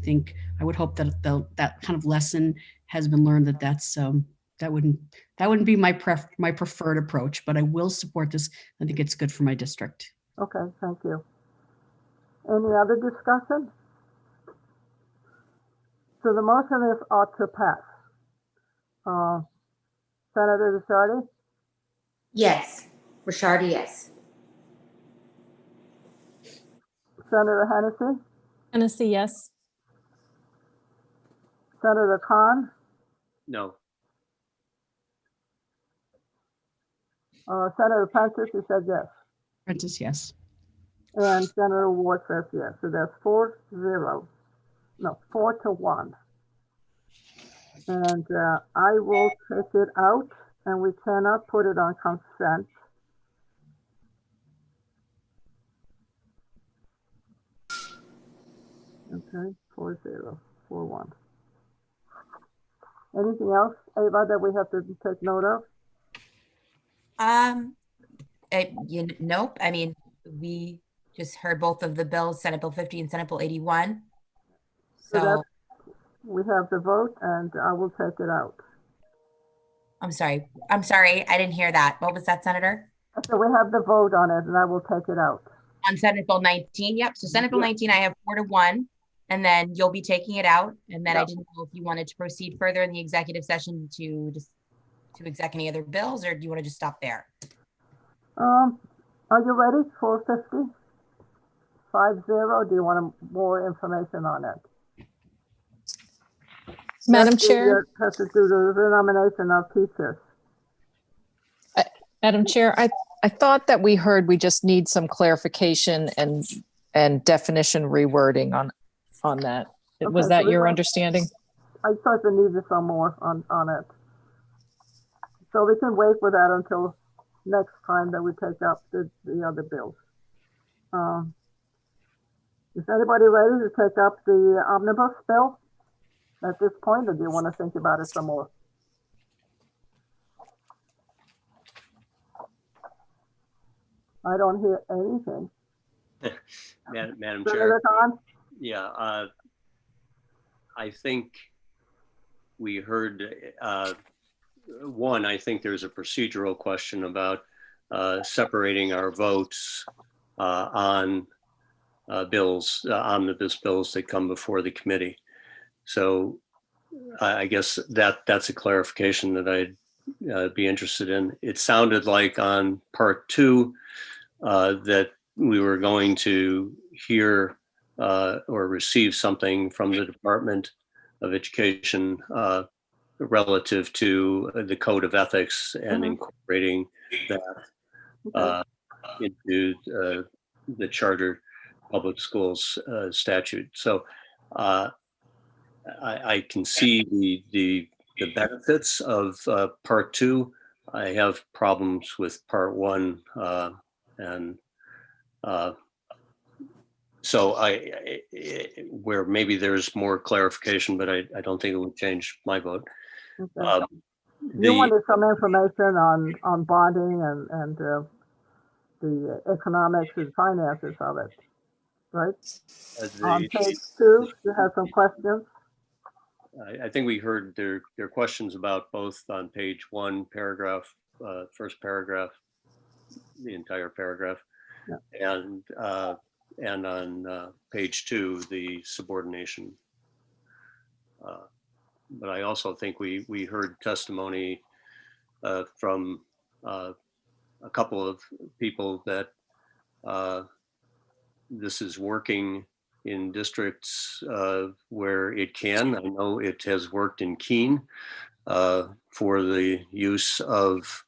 would hope that that kind of lesson has been learned, that wouldn't be my preferred approach, but I will support this. I think it's good for my district. Okay, thank you. Any other discussion? So the motion is ought to pass. Senator Ricciardi? Yes. Rishardi, yes. Senator Hennessy? Hennessy, yes. Senator Khan? No. Senator Prentice, you said yes. Prentice, yes. And Senator Ward says yes. So that's 4-1. And I will take it out, and we cannot put it on consent. Okay, 4-1. Anything else, Ava, that we have to take note of? Nope. I mean, we just heard both of the bills, Senate Bill 50 and Senate Bill 81. So we have the vote, and I will take it out. I'm sorry. I didn't hear that. What was that, Senator? So we have the vote on it, and I will take it out. On Senate Bill 19, yep. So Senate Bill 19, I have 4-1, and then you'll be taking it out. And then I didn't know if you wanted to proceed further in the executive session to exec any other bills, or do you want to just stop there? Are you ready for 50? 5-0. Do you want more information on it? Madam Chair. Has to do the renomination of teachers. Madam Chair, I thought that we just need some clarification and definition rewording on that. Was that your understanding? I thought we needed some more on it. So we can wait for that until next time that we take up the other bills. Is anybody ready to take up the omnibus bill at this point, or do you want to think about it some more? I don't hear anything. Madam Senator Chair. Khan? Yeah, I think we heard one. I think there's a procedural question about separating our votes on bills, omnibus bills that come before the committee. So I guess that's a clarification that I'd be interested in. It sounded like on part 2 that we were going to hear or receive something from the Department of Education relative to the Code of Ethics and incorporating that into the Charter Public Schools statute. So I can see the benefits of part 2. I have problems with part 1, and so where maybe there's more clarification, but I don't think it would change my vote. Okay. You wanted some information on bonding and the economics and finances of it, right? On page 2, you have some questions. I think we heard their questions about both on page 1, paragraph, first paragraph, the entire paragraph, and on page 2, the subordination. But I also think we heard testimony from a couple of people that this is working in districts where it can. I know it has worked in Keene for the use of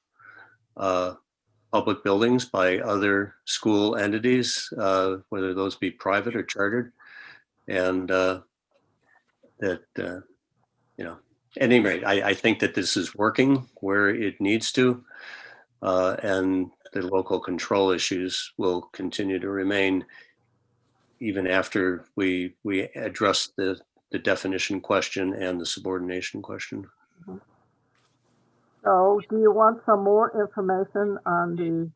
public buildings by other school entities, whether those be private or chartered. And that, at any rate, I think that this is working where it needs to, and the local control issues will continue to remain even after we address the the definition question and the subordination question. So do you want some more information on the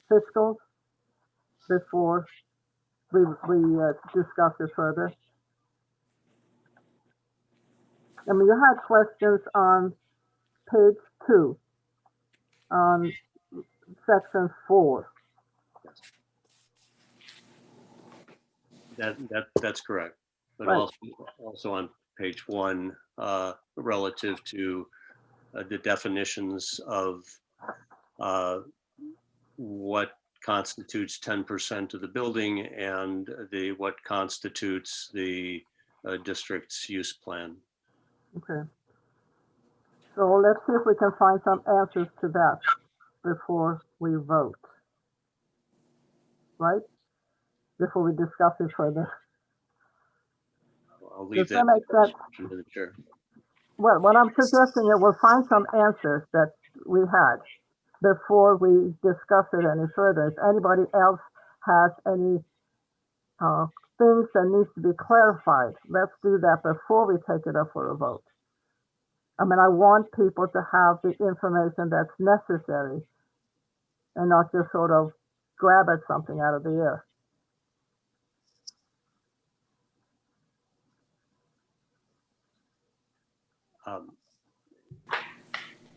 fiscal before we discuss it further? I mean, you had questions on page 2, on section 4. That's correct. But Right. also on page 1, relative to the definitions of what constitutes 10% of the building and what constitutes the district's use plan. Okay. So let's see if we can find some answers to that before we vote. Right? Before we discuss it further. I'll leave Does that that make sense? to the chair. Well, what I'm suggesting is we'll find some answers that we had before we discuss it any further. If anybody else has any things that needs to be clarified, let's do that before we take it up for a vote. I mean, I want people to have the information that's necessary and not just sort of grab at something out of the air.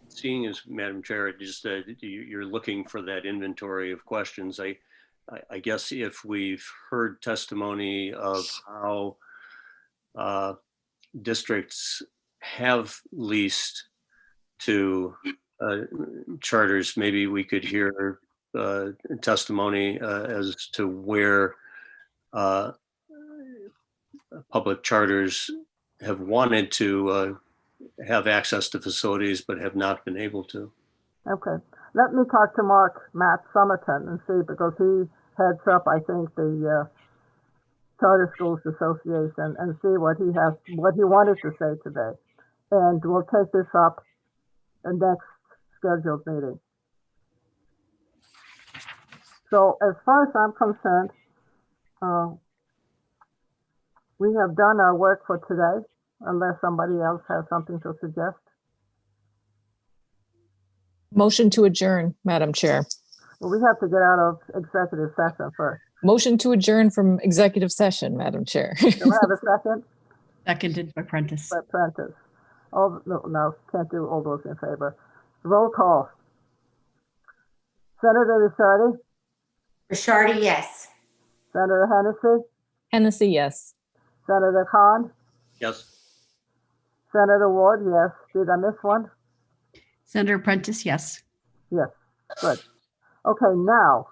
Seeing as Madam Chair, just you're looking for that inventory of questions. I guess if we've heard testimony of how districts have leased to charters, maybe we could hear testimony as to where public charters have wanted to have access to facilities but have not been able to. Okay, let me talk to Matt Somerton and see, because he heads up, I think, the Charter Schools Association, and see what he wanted to say today. And we'll take this up in next scheduled meeting. So as far as I'm concerned, we have done our work for today, unless somebody else has something to suggest. Motion to adjourn, Madam Chair. Well, we have to get out of executive session first. Motion to adjourn from executive session, Madam Chair. Do I have a second? Seconded by Prentice. By Prentice. All, no, can't do all those in favor. Roll call. Senator Ricciardi? Ricciardi, yes. Senator Hennessy? Hennessy, yes. Senator Khan? Yes. Senator Ward, yes. Did I miss one? Senator Prentice, yes. Yes, good. Okay, now,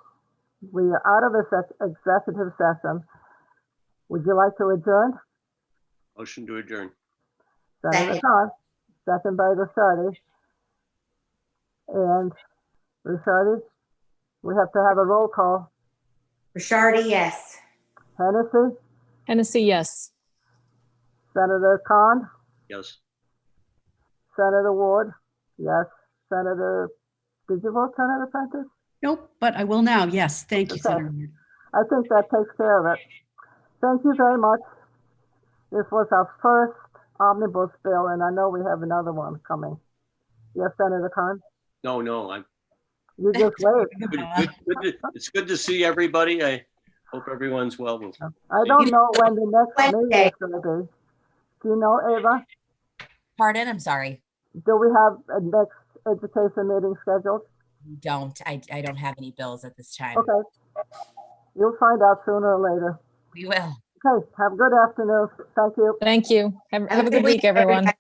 we are out of this executive session. Would you like to adjourn? Motion to adjourn. Senator Second. Khan, second by Ricciardi. And Ricciardi, we have to have a roll call. Ricciardi, yes. Hennessy? Hennessy, yes. Senator Khan? Yes. Senator Ward? Yes. Senator, did you vote Senator Prentice? Nope, but I will now. Yes, thank you, Okay. Senator Ward. I think that takes care of it. Thank you very much. This was our first omnibus bill, and I know we have another one coming. Yes, Senator Khan? No, You just wait. it's good to see everybody. I hope everyone's well. I don't know when the next meeting Wednesday. is going to be. Do you know, Ava? Pardon, I'm sorry. Do we have a next education meeting scheduled? Don't. I don't have any bills at this time. Okay. You'll find out sooner or later. We will. Okay, have a good afternoon. Thank you. Thank you. Have a good week, everyone.